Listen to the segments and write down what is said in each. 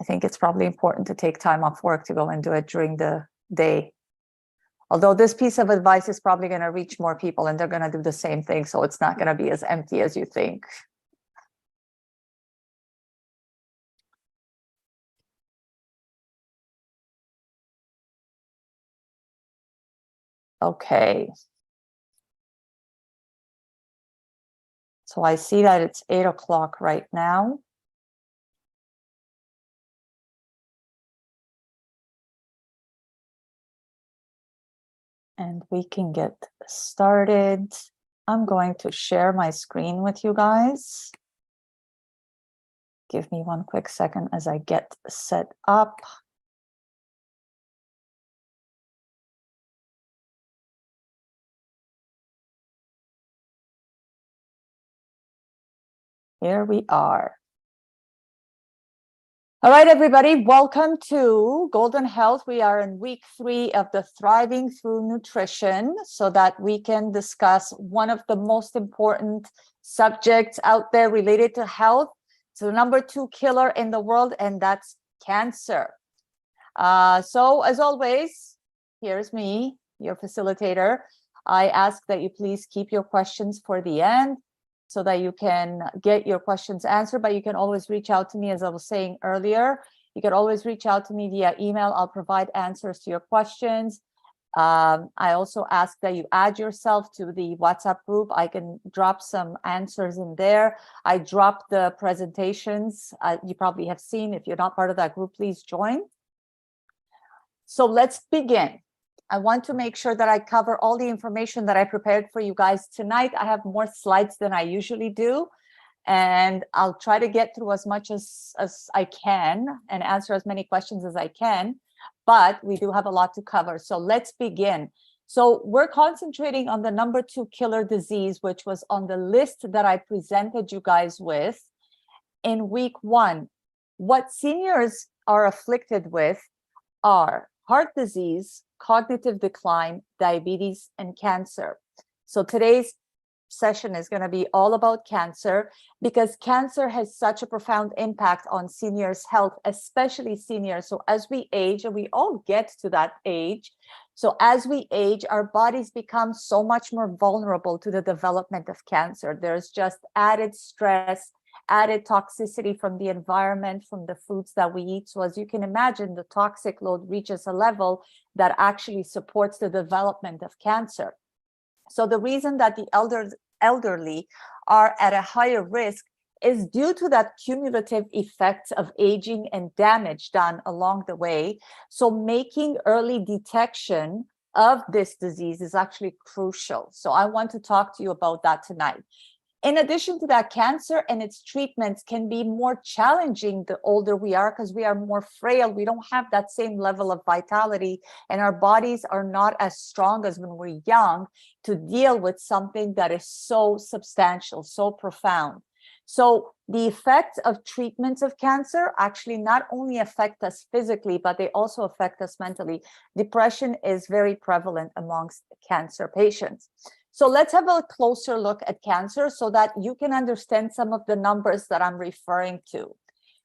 I think it's probably important to take time off work to go and do it during the day. Although this piece of advice is probably going to reach more people and they're going to do the same thing. So it's not going to be as empty as you think. Okay. So I see that it's 8 o'clock right now. And we can get started. I'm going to share my screen with you guys. Give me one quick second as I get set up. Here we are. All right, everybody, welcome to Golden Health. We are in week 3 of the Thriving Through Nutrition so that we can discuss one of the most important subjects out there related to health. It's the number 2 killer in the world, and that's cancer. So as always, here's me, your facilitator. I ask that you please keep your questions for the end, so that you can get your questions answered, but you can always reach out to me, as I was saying earlier. You can always reach out to me via email. I'll provide answers to your questions. I also ask that you add yourself to the WhatsApp group. I can drop some answers in there. I drop the presentations. You probably have seen. If you're not part of that group, please join. So let's begin. I want to make sure that I cover all the information that I prepared for you guys tonight. I have more slides than I usually do, and I'll try to get through as much as I can and answer as many questions as I can, but we do have a lot to cover. So let's begin. So we're concentrating on the number 2 killer disease, which was on the list that I presented you guys with in week 1. What seniors are afflicted with are heart disease, cognitive decline, diabetes, and cancer. So today's session is going to be all about cancer, because cancer has such a profound impact on seniors' health, especially seniors. So as we age, and we all get to that age, so as we age, our bodies become so much more vulnerable to the development of cancer. There's just added stress, added toxicity from the environment, from the foods that we eat. So as you can imagine, the toxic load reaches a level that actually supports the development of cancer. So the reason that the elderly are at a higher risk is due to that cumulative effect of aging and damage done along the way. So making early detection of this disease is actually crucial. So I want to talk to you about that tonight. In addition to that, cancer and its treatments can be more challenging the older we are, because we are more frail. We don't have that same level of vitality, and our bodies are not as strong as when we're young to deal with something that is so substantial, so profound. So the effects of treatments of cancer actually not only affect us physically, but they also affect us mentally. Depression is very prevalent amongst cancer patients. So let's have a closer look at cancer so that you can understand some of the numbers that I'm referring to.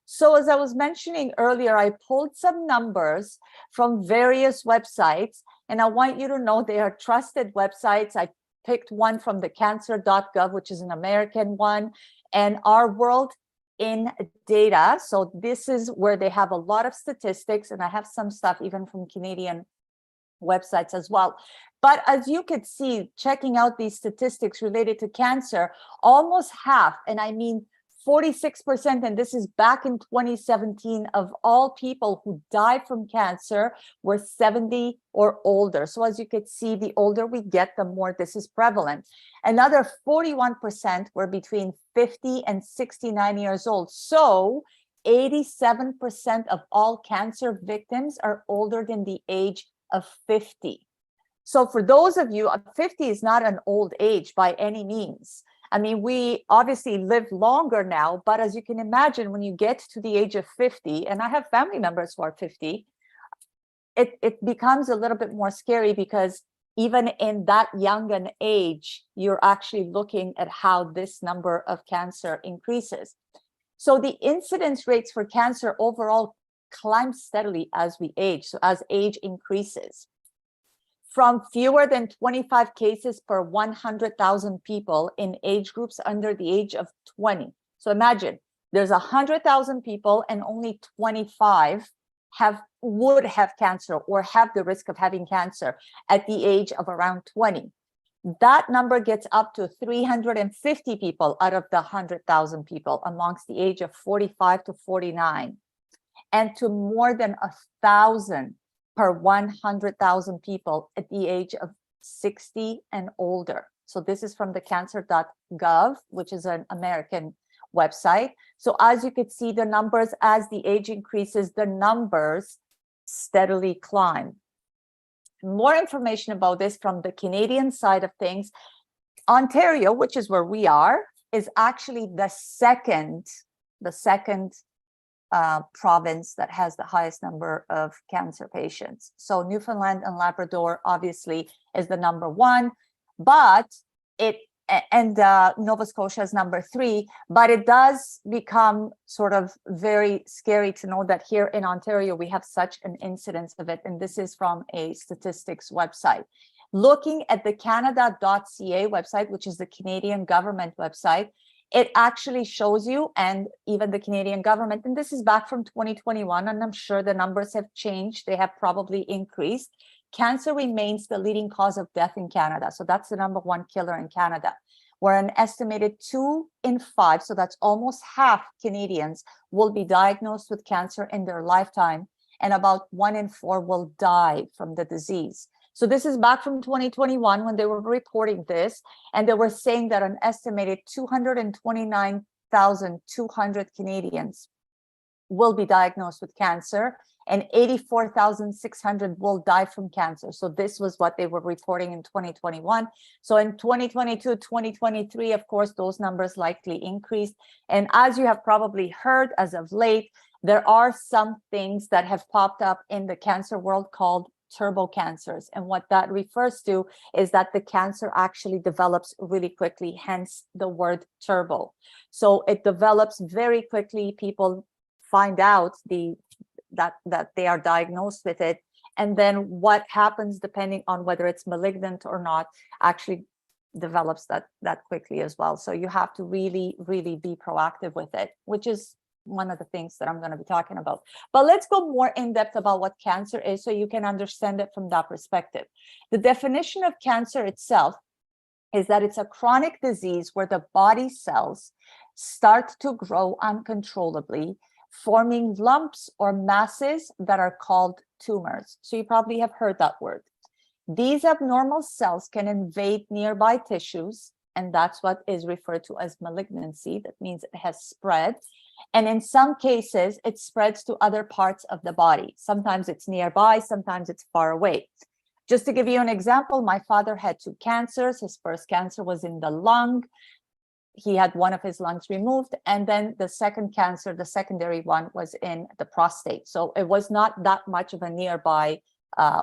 So as I was mentioning earlier, I pulled some numbers from various websites, and I want you to know they are trusted websites. I picked one from the cancer.gov, which is an American one, and Our World in Data. So this is where they have a lot of statistics, and I have some stuff even from Canadian websites as well. But as you could see, checking out these statistics related to cancer, almost half, and I mean 46%, and this is back in 2017, of all people who died from cancer were 70 or older. So as you could see, the older we get, the more this is prevalent. Another 41% were between 50 and 69 years old. So 87% of all cancer victims are older than the age of 50. So for those of you, 50 is not an old age by any means. I mean, we obviously live longer now, but as you can imagine, when you get to the age of 50, and I have family members who are 50, it becomes a little bit more scary, because even in that young an age, you're actually looking at how this number of cancer increases. So the incidence rates for cancer overall climbs steadily as we age, so as age increases. From fewer than 25 cases per 100,000 people in age groups under the age of 20. So imagine there's 100,000 people and only 25 would have cancer or have the risk of having cancer at the age of around 20. That number gets up to 350 people out of the 100,000 people amongst the age of 45 to 49, and to more than 1,000 per 100,000 people at the age of 60 and older. So this is from the cancer.gov, which is an American website. So as you could see, the numbers, as the age increases, the numbers steadily climb. More information about this from the Canadian side of things. Ontario, which is where we are, is actually the second province that has the highest number of cancer patients. So Newfoundland and Labrador obviously is the number one, but Nova Scotia is number 3, but it does become sort of very scary to know that here in Ontario, we have such an incidence of it. And this is from a statistics website. Looking at the canada.ca website, which is the Canadian government website, it actually shows you, and even the Canadian government, and this is back from 2021, and I'm sure the numbers have changed. They have probably increased. Cancer remains the leading cause of death in Canada. So that's the number 1 killer in Canada, where an estimated 2 in 5, so that's almost half Canadians, will be diagnosed with cancer in their lifetime, and about 1 in 4 will die from the disease. So this is back from 2021 when they were reporting this, and they were saying that an estimated 229,200 Canadians will be diagnosed with cancer, and 84,600 will die from cancer. So this was what they were reporting in 2021. So in 2022, 2023, of course, those numbers likely increased. And as you have probably heard as of late, there are some things that have popped up in the cancer world called turbo cancers. And what that refers to is that the cancer actually develops really quickly, hence the word turbo. So it develops very quickly. People find out that they are diagnosed with it, and then what happens, depending on whether it's malignant or not, actually develops that quickly as well. So you have to really be proactive with it, which is one of the things that I'm going to be talking about. But let's go more in depth about what cancer is, so you can understand it from that perspective. The definition of cancer itself is that it's a chronic disease where the body cells start to grow uncontrollably, forming lumps or masses that are called tumors. So you probably have heard that word. These abnormal cells can invade nearby tissues, and that's what is referred to as malignancy. That means it has spread. And in some cases, it spreads to other parts of the body. Sometimes it's nearby, sometimes it's far away. Just to give you an example, my father had 2 cancers. His first cancer was in the lung. He had one of his lungs removed. And then the second cancer, the secondary one, was in the prostate. So it was not that much of a nearby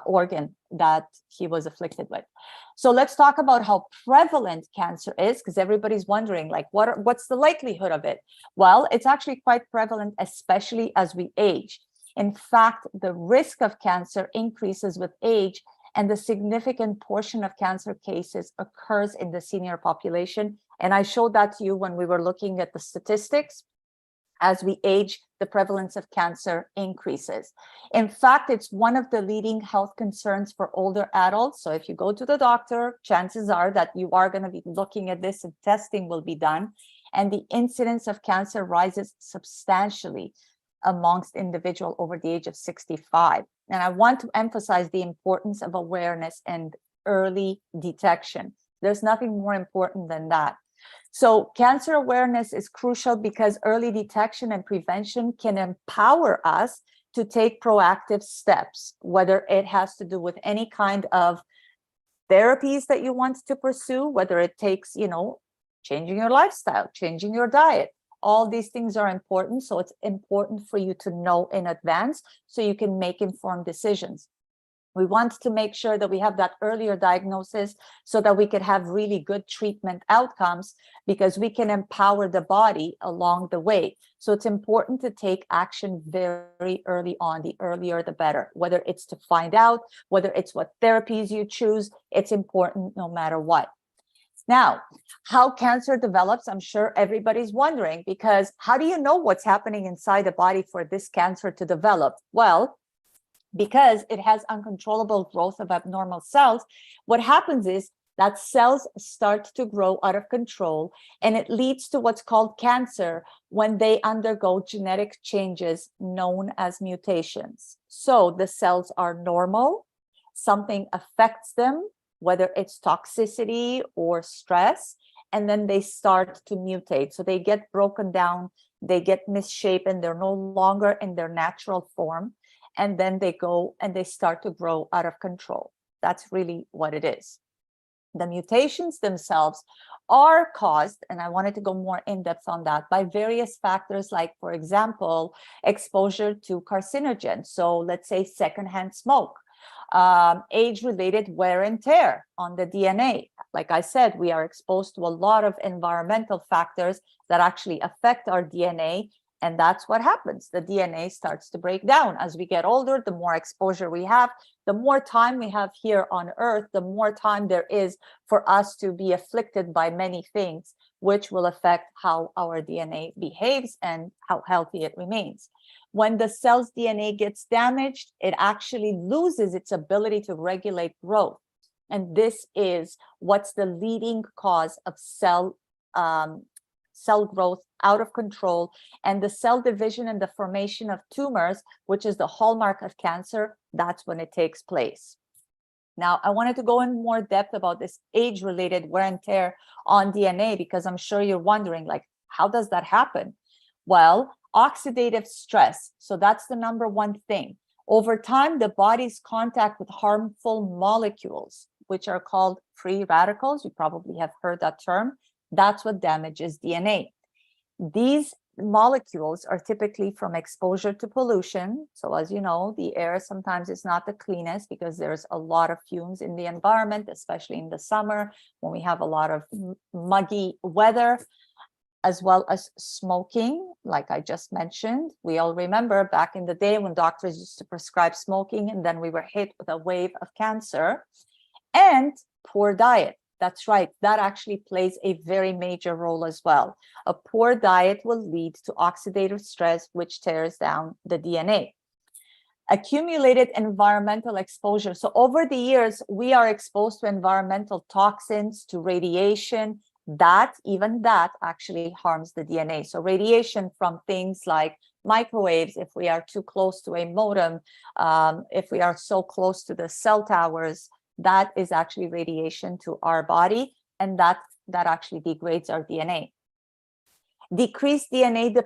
organ that he was afflicted with. So let's talk about how prevalent cancer is, because everybody's wondering, like, what's the likelihood of it? Well, it's actually quite prevalent, especially as we age. In fact, the risk of cancer increases with age, and the significant portion of cancer cases occurs in the senior population. And I showed that to you when we were looking at the statistics. As we age, the prevalence of cancer increases. In fact, it's one of the leading health concerns for older adults. So if you go to the doctor, chances are that you are going to be looking at this, and testing will be done. And the incidence of cancer rises substantially amongst individuals over the age of 65. And I want to emphasize the importance of awareness and early detection. There's nothing more important than that. So cancer awareness is crucial because early detection and prevention can empower us to take proactive steps, whether it has to do with any kind of therapies that you want to pursue, whether it takes, changing your lifestyle, changing your diet. All these things are important. So it's important for you to know in advance so you can make informed decisions. We want to make sure that we have that earlier diagnosis so that we can have really good treatment outcomes, because we can empower the body along the way. So it's important to take action very early on. The earlier, the better. Whether it's to find out, whether it's what therapies you choose, it's important no matter what. Now, how cancer develops, I'm sure everybody's wondering, because how do you know what's happening inside the body for this cancer to develop? Well, because it has uncontrollable growth of abnormal cells, what happens is that cells start to grow out of control, and it leads to what's called cancer when they undergo genetic changes known as mutations. So the cells are normal, something affects them, whether it's toxicity or stress, and then they start to mutate. So they get broken down, they get misshapen, they're no longer in their natural form. And then they go and they start to grow out of control. That's really what it is. The mutations themselves are caused, and I wanted to go more in depth on that, by various factors, like, for example, exposure to carcinogens. So let's say secondhand smoke, age-related wear and tear on the DNA. Like I said, we are exposed to a lot of environmental factors that actually affect our DNA. And that's what happens. The DNA starts to break down. As we get older, the more exposure we have, the more time we have here on Earth, the more time there is for us to be afflicted by many things, which will affect how our DNA behaves and how healthy it remains. When the cell's DNA gets damaged, it actually loses its ability to regulate growth. And this is what's the leading cause of cell growth out of control, and the cell division and the formation of tumors, which is the hallmark of cancer. That's when it takes place. Now, I wanted to go in more depth about this age-related wear and tear on DNA, because I'm sure you're wondering, like, how does that happen? Well, oxidative stress. So that's the number one thing. Over time, the body's contact with harmful molecules, which are called free radicals, you probably have heard that term, that's what damages DNA. These molecules are typically from exposure to pollution. So as you know, the air sometimes is not the cleanest because there's a lot of fumes in the environment, especially in the summer when we have a lot of muggy weather, as well as smoking, like I just mentioned. We all remember back in the day when doctors used to prescribe smoking, and then we were hit with a wave of cancer. And poor diet. That's right, that actually plays a very major role as well. A poor diet will lead to oxidative stress, which tears down the DNA. Accumulated environmental exposure. So over the years, we are exposed to environmental toxins, to radiation, even that actually harms the DNA. So radiation from things like microwaves, if we are too close to a modem, if we are so close to the cell towers, that is actually radiation to our body, and that actually degrades our DNA. Decreased DNA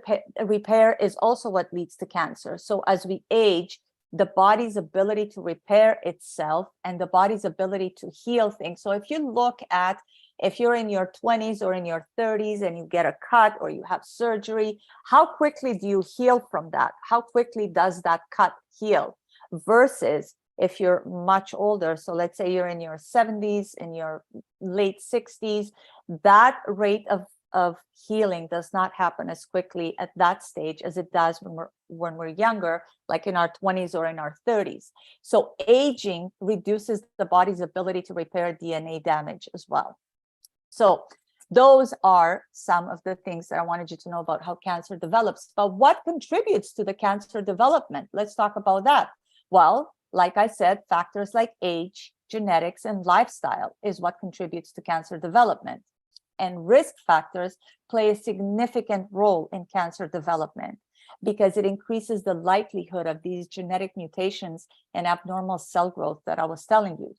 repair is also what leads to cancer. So as we age, the body's ability to repair itself and the body's ability to heal things. So if you look at, if you're in your 20s or in your 30s and you get a cut or you have surgery, how quickly do you heal from that? How quickly does that cut heal? Versus if you're much older, so let's say you're in your 70s, in your late 60s, that rate of healing does not happen as quickly at that stage as it does when we're younger, like in our 20s or in our 30s. So aging reduces the body's ability to repair DNA damage as well. So those are some of the things that I wanted you to know about how cancer develops. But what contributes to the cancer development? Let's talk about that. Well, like I said, factors like age, genetics, and lifestyle is what contributes to cancer development. And risk factors play a significant role in cancer development because it increases the likelihood of these genetic mutations and abnormal cell growth that I was telling you.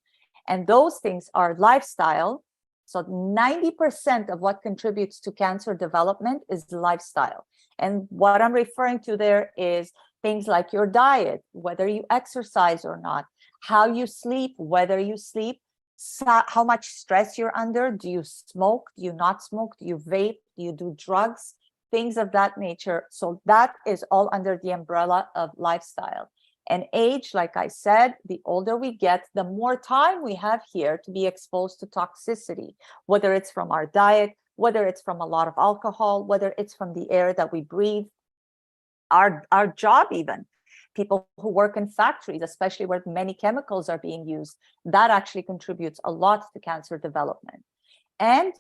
And those things are lifestyle. So 90% of what contributes to cancer development is lifestyle. And what I'm referring to there is things like your diet, whether you exercise or not, how you sleep, whether you sleep, how much stress you're under, do you smoke, do you not smoke, do you vape, do you do drugs, things of that nature. So that is all under the umbrella of lifestyle. And age, like I said, the older we get, the more time we have here to be exposed to toxicity, whether it's from our diet, whether it's from a lot of alcohol, whether it's from the air that we breathe, our job even. People who work in factories, especially where many chemicals are being used, that actually contributes a lot to cancer development. And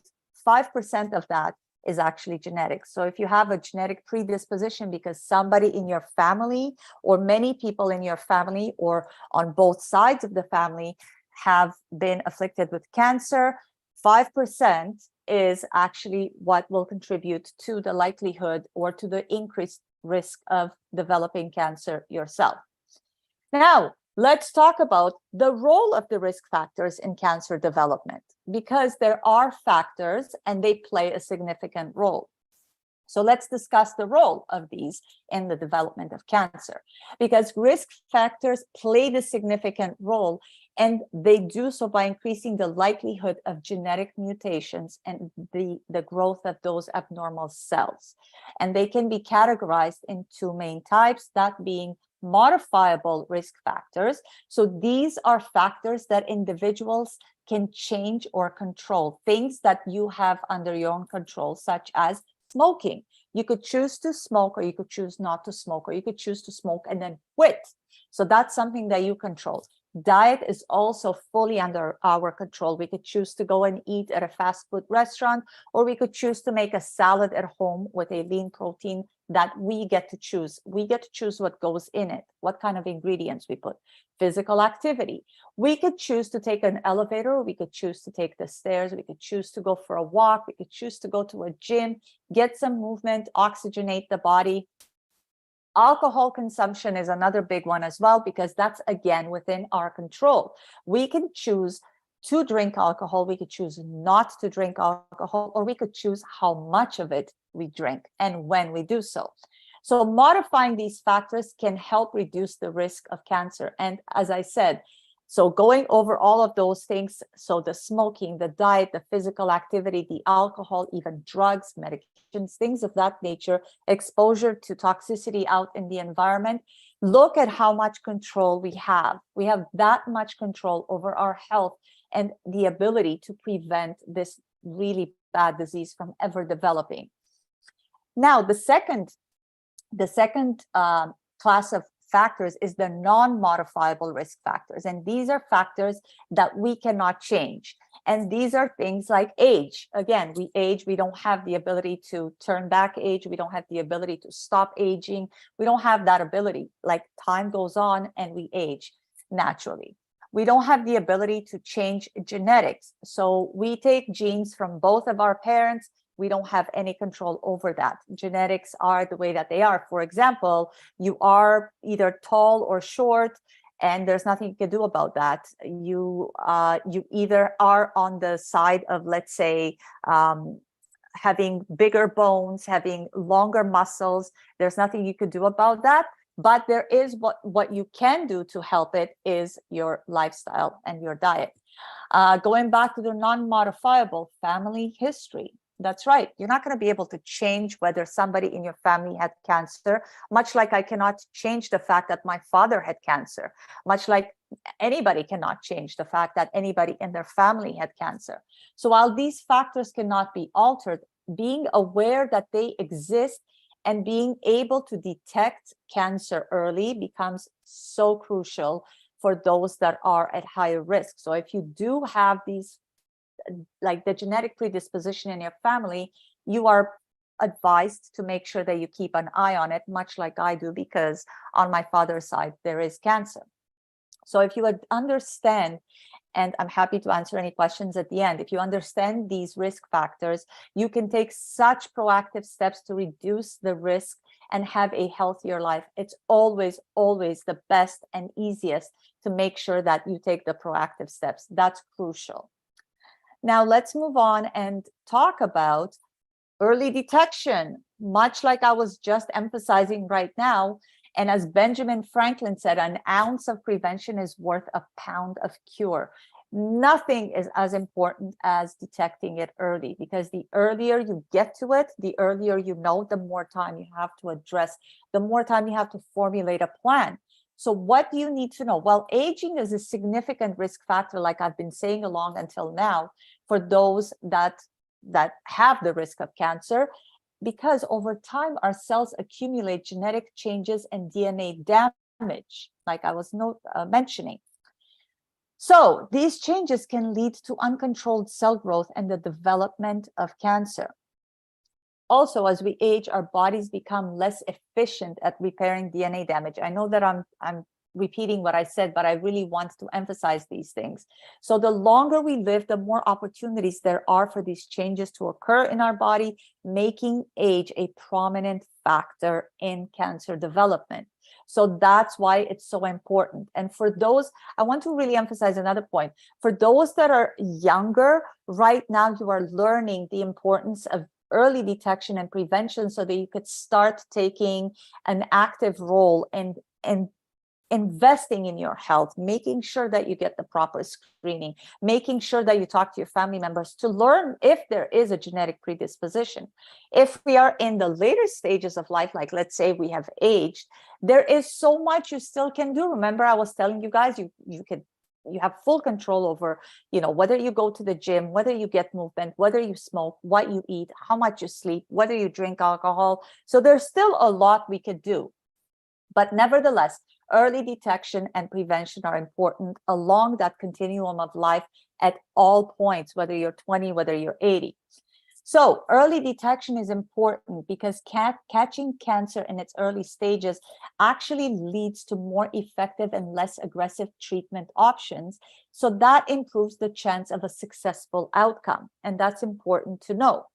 5% of that is actually genetics. So if you have a genetic predisposition because somebody in your family or many people in your family or on both sides of the family have been afflicted with cancer, 5% is actually what will contribute to the likelihood or to the increased risk of developing cancer yourself. Now, let's talk about the role of the risk factors in cancer development, because there are factors and they play a significant role. So let's discuss the role of these in the development of cancer, because risk factors play the significant role, and they do so by increasing the likelihood of genetic mutations and the growth of those abnormal cells. And they can be categorized in two main types, that being modifiable risk factors. So these are factors that individuals can change or control, things that you have under your own control, such as smoking. You could choose to smoke, or you could choose not to smoke, or you could choose to smoke and then quit. So that's something that you control. Diet is also fully under our control. We could choose to go and eat at a fast food restaurant, or we could choose to make a salad at home with a lean protein that we get to choose. We get to choose what goes in it, what kind of ingredients we put. Physical activity. We could choose to take an elevator, or we could choose to take the stairs. We could choose to go for a walk. We could choose to go to a gym, get some movement, oxygenate the body. Alcohol consumption is another big one as well, because that's again within our control. We can choose to drink alcohol, we could choose not to drink alcohol, or we could choose how much of it we drink and when we do so. So modifying these factors can help reduce the risk of cancer. And as I said, so going over all of those things, so the smoking, the diet, the physical activity, the alcohol, even drugs, medications, things of that nature, exposure to toxicity out in the environment, look at how much control we have. We have that much control over our health and the ability to prevent this really bad disease from ever developing. Now, the second class of factors is the non-modifiable risk factors. And these are factors that we cannot change. And these are things like age. Again, we age, we don't have the ability to turn back age. We don't have the ability to stop aging. We don't have that ability. Like, time goes on and we age naturally. We don't have the ability to change genetics. So we take genes from both of our parents. We don't have any control over that. Genetics are the way that they are. For example, you are either tall or short, and there's nothing you can do about that. You either are on the side of, let's say, having bigger bones, having longer muscles. There's nothing you could do about that. But there is what you can do to help it is your lifestyle and your diet. Going back to the non-modifiable family history. That's right. You're not going to be able to change whether somebody in your family had cancer, much like I cannot change the fact that my father had cancer, much like anybody cannot change the fact that anybody in their family had cancer. So while these factors cannot be altered, being aware that they exist and being able to detect cancer early becomes so crucial for those that are at higher risk. So if you do have these, like the genetic predisposition in your family, you are advised to make sure that you keep an eye on it, much like I do, because on my father's side, there is cancer. So if you would understand, and I'm happy to answer any questions at the end, if you understand these risk factors, you can take such proactive steps to reduce the risk and have a healthier life. It's always, always the best and easiest to make sure that you take the proactive steps. That's crucial. Now let's move on and talk about early detection, much like I was just emphasizing right now. And as Benjamin Franklin said, an ounce of prevention is worth a pound of cure. Nothing is as important as detecting it early, because the earlier you get to it, the earlier you know, the more time you have to address, the more time you have to formulate a plan. So what do you need to know? Well, aging is a significant risk factor, like I've been saying along until now, for those that have the risk of cancer, because over time our cells accumulate genetic changes and DNA damage, like I was mentioning. So these changes can lead to uncontrolled cell growth and the development of cancer. Also, as we age, our bodies become less efficient at repairing DNA damage. I know that I'm repeating what I said, but I really want to emphasize these things. So the longer we live, the more opportunities there are for these changes to occur in our body, making age a prominent factor in cancer development. So that's why it's so important. And for those, I want to really emphasize another point. For those that are younger, right now you are learning the importance of early detection and prevention so that you could start taking an active role in investing in your health, making sure that you get the proper screening, making sure that you talk to your family members to learn if there is a genetic predisposition. If we are in the later stages of life, like let's say we have aged, there is so much you still can do. Remember, I was telling you guys, you have full control over, whether you go to the gym, whether you get movement, whether you smoke, what you eat, how much you sleep, whether you drink alcohol. So there's still a lot we could do. But nevertheless, early detection and prevention are important along that continuum of life at all points, whether you're 20, whether you're 80. So early detection is important because catching cancer in its early stages actually leads to more effective and less aggressive treatment options. So that improves the chance of a successful outcome. And that's important to know.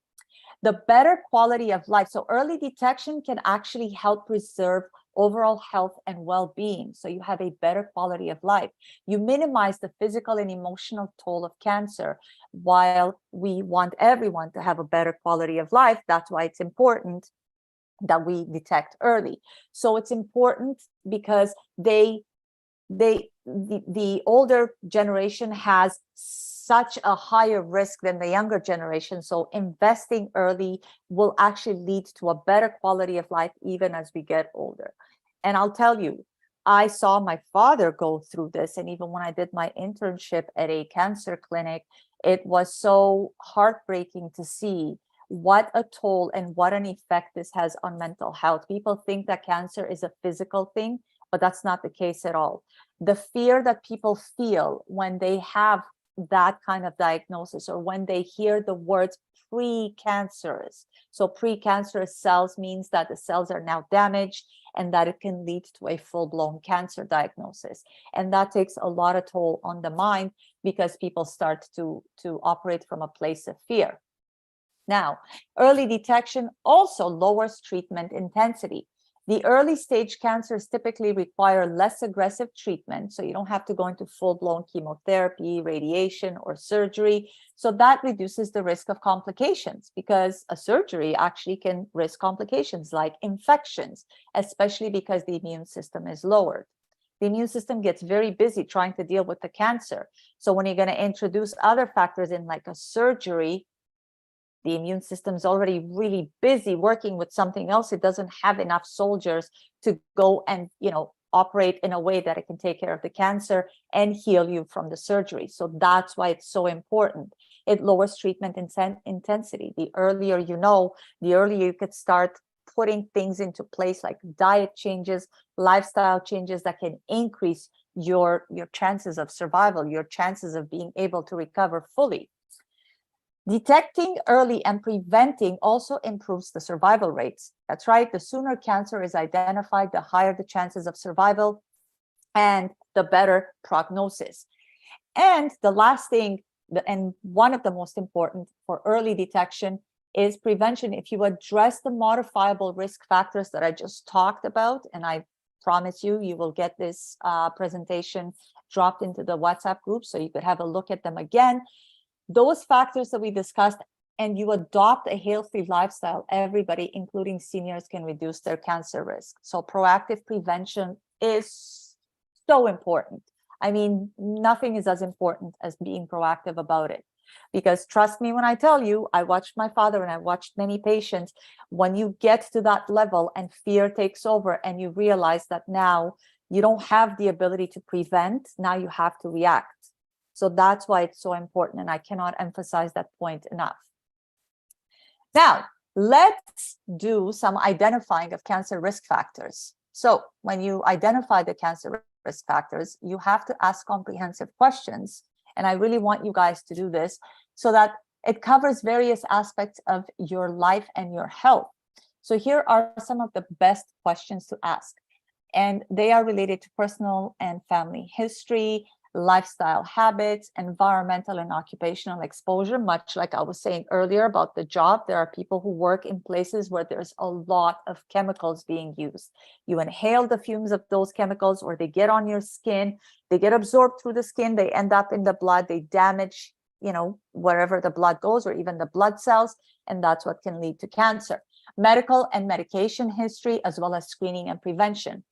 The better quality of life. So early detection can actually help preserve overall health and well-being. So you have a better quality of life. You minimize the physical and emotional toll of cancer. While we want everyone to have a better quality of life, that's why it's important that we detect early. So it's important because the older generation has such a higher risk than the younger generation. So investing early will actually lead to a better quality of life even as we get older. And I'll tell you, I saw my father go through this. And even when I did my internship at a cancer clinic, it was so heartbreaking to see what a toll and what an effect this has on mental health. People think that cancer is a physical thing, but that's not the case at all. The fear that people feel when they have that kind of diagnosis, or when they hear the words precancerous. So precancerous cells means that the cells are now damaged and that it can lead to a full-blown cancer diagnosis. And that takes a lot of toll on the mind because people start to operate from a place of fear. Now, early detection also lowers treatment intensity. The early stage cancers typically require less aggressive treatment, so you don't have to go into full-blown chemotherapy, radiation, or surgery. So that reduces the risk of complications, because a surgery actually can risk complications like infections, especially because the immune system is lowered. The immune system gets very busy trying to deal with the cancer. So when you're going to introduce other factors in, like a surgery, the immune system is already really busy working with something else. It doesn't have enough soldiers to go and, operate in a way that it can take care of the cancer and heal you from the surgery. So that's why it's so important. It lowers treatment intensity. The earlier you know, the earlier you could start putting things into place, like diet changes, lifestyle changes that can increase your chances of survival, your chances of being able to recover fully. Detecting early and preventing also improves the survival rates. That's right. The sooner cancer is identified, the higher the chances of survival and the better prognosis. And the last thing, and one of the most important for early detection, is prevention. If you address the modifiable risk factors that I just talked about, and I promise you, you will get this presentation dropped into the WhatsApp group so you could have a look at them again. Those factors that we discussed, and you adopt a healthy lifestyle, everybody, including seniors, can reduce their cancer risk. So proactive prevention is so important. I mean, nothing is as important as being proactive about it. Because trust me when I tell you, I watched my father and I watched many patients. When you get to that level and fear takes over and you realize that now You don't have the ability to prevent. Now you have to react. So that's why it's so important. And I cannot emphasize that point enough. Now, let's do some identifying of cancer risk factors. So when you identify the cancer risk factors, you have to ask comprehensive questions. And I really want you guys to do this so that it covers various aspects of your life and your health. So here are some of the best questions to ask. And they are related to personal and family history, lifestyle habits, environmental and occupational exposure. Much like I was saying earlier about the job, there are people who work in places where there's a lot of chemicals being used. You inhale the fumes of those chemicals, or they get on your skin, they get absorbed through the skin, they end up in the blood, they damage, wherever the blood goes, or even the blood cells, and that's what can lead to cancer. Medical and medication history, as well as screening and prevention.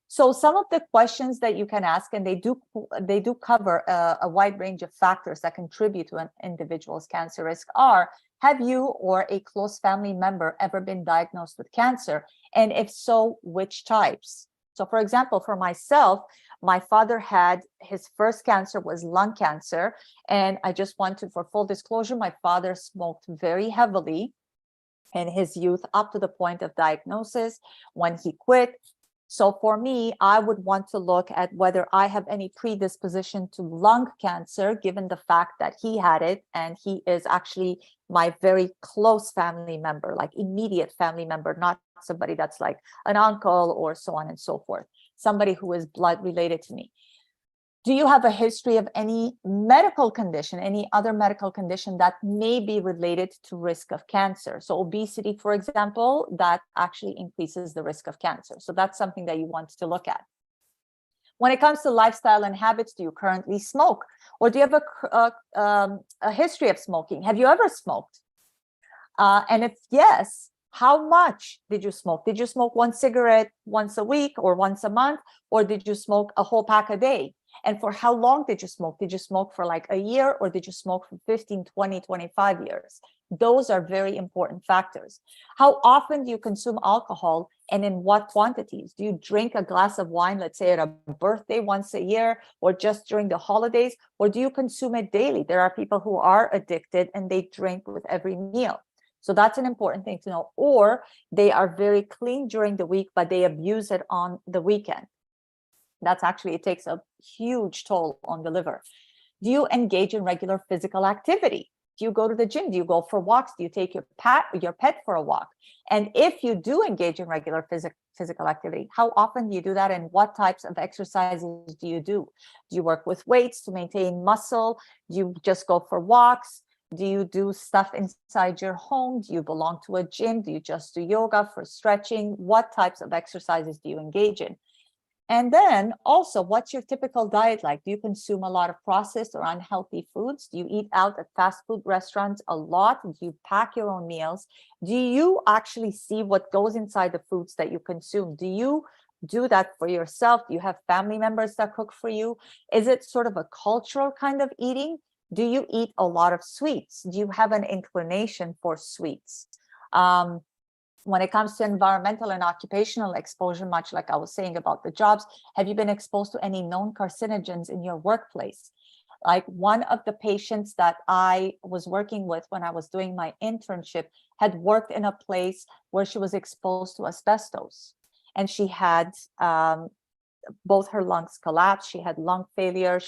So some of the questions that you can ask, and they do cover a wide range of factors that contribute to an individual's cancer risk, are: have you or a close family member ever been diagnosed with cancer? And if so, which types? So for example, for myself, my father had his first cancer was lung cancer. And I just want to, for full disclosure, my father smoked very heavily in his youth up to the point of diagnosis. When he quit, so for me, I would want to look at whether I have any predisposition to lung cancer, given the fact that he had it, and he is actually my very close family member, like immediate family member, not somebody that's like an uncle or so on and so forth, somebody who is blood related to me. Do you have a history of any medical condition, any other medical condition that may be related to risk of cancer? So obesity, for example, that actually increases the risk of cancer. So that's something that you want to look at. When it comes to lifestyle and habits, do you currently smoke? Or do you have a history of smoking? Have you ever smoked? And if yes, how much did you smoke? Did you smoke one cigarette once a week or once a month? Or did you smoke a whole pack a day? And for how long did you smoke? Did you smoke for like a year, or did you smoke for 15, 20, 25 years? Those are very important factors. How often do you consume alcohol, and in what quantities? Do you drink a glass of wine, let's say at a birthday once a year, or just during the holidays? Or do you consume it daily? There are people who are addicted and they drink with every meal. So that's an important thing to know. Or they are very clean during the week, but they abuse it on the weekend. That's actually, it takes a huge toll on the liver. Do you engage in regular physical activity? Do you go to the gym? Do you go for walks? Do you take your pet for a walk? And if you do engage in regular physical activity, how often do you do that? And what types of exercises do you do? Do you work with weights to maintain muscle? Do you just go for walks? Do you do stuff inside your home? Do you belong to a gym? Do you just do yoga for stretching? What types of exercises do you engage in? And then also, what's your typical diet like? Do you consume a lot of processed or unhealthy foods? Do you eat out at fast food restaurants a lot? Do you pack your own meals? Do you actually see what goes inside the foods that you consume? Do you do that for yourself? Do you have family members that cook for you? Is it sort of a cultural kind of eating? Do you eat a lot of sweets? Do you have an inclination for sweets? When it comes to environmental and occupational exposure, much like I was saying about the jobs, have you been exposed to any known carcinogens in your workplace? Like one of the patients that I was working with when I was doing my internship had worked in a place where she was exposed to asbestos, and she had both her lungs collapsed. She had lung failure.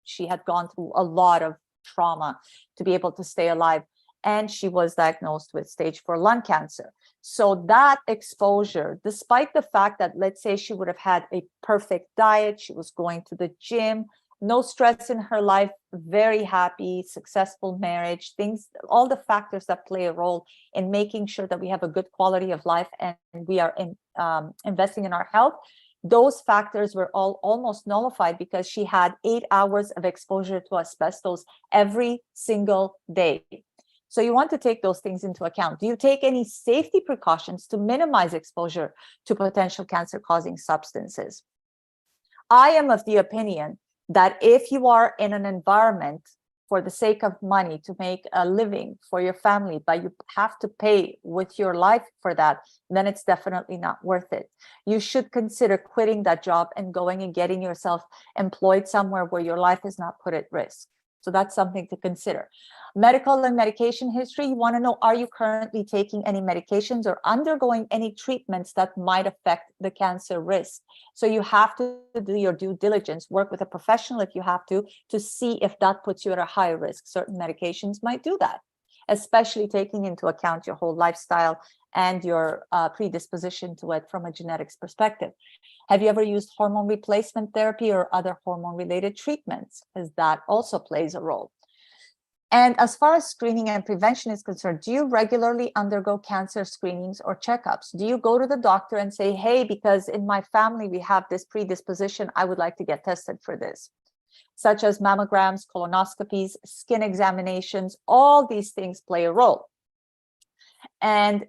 She had gone through a lot of trauma to be able to stay alive. And she was diagnosed with stage 4 lung cancer. So that exposure, despite the fact that, let's say, she would have had a perfect diet, she was going to the gym, no stress in her life, very happy, successful marriage, things, all the factors that play a role in making sure that we have a good quality of life and we are investing in our health, those factors were all almost nullified because she had 8 hours of exposure to asbestos every single day. So you want to take those things into account. Do you take any safety precautions to minimize exposure to potential cancer-causing substances? I am of the opinion that if you are in an environment for the sake of money to make a living for your family, but you have to pay with your life for that, then it's definitely not worth it. You should consider quitting that job and going and getting yourself employed somewhere where your life is not put at risk. So that's something to consider. Medical and medication history, you want to know, are you currently taking any medications or undergoing any treatments that might affect the cancer risk? So you have to do your due diligence, work with a professional if you have to see if that puts you at a higher risk. Certain medications might do that, especially taking into account your whole lifestyle and your predisposition to it from a genetics perspective. Have you ever used hormone replacement therapy or other hormone-related treatments? Because that also plays a role. And as far as screening and prevention is concerned, do you regularly undergo cancer screenings or checkups? Do you go to the doctor and say, hey, because in my family we have this predisposition, I would like to get tested for this? Such as mammograms, colonoscopies, skin examinations, all these things play a role. And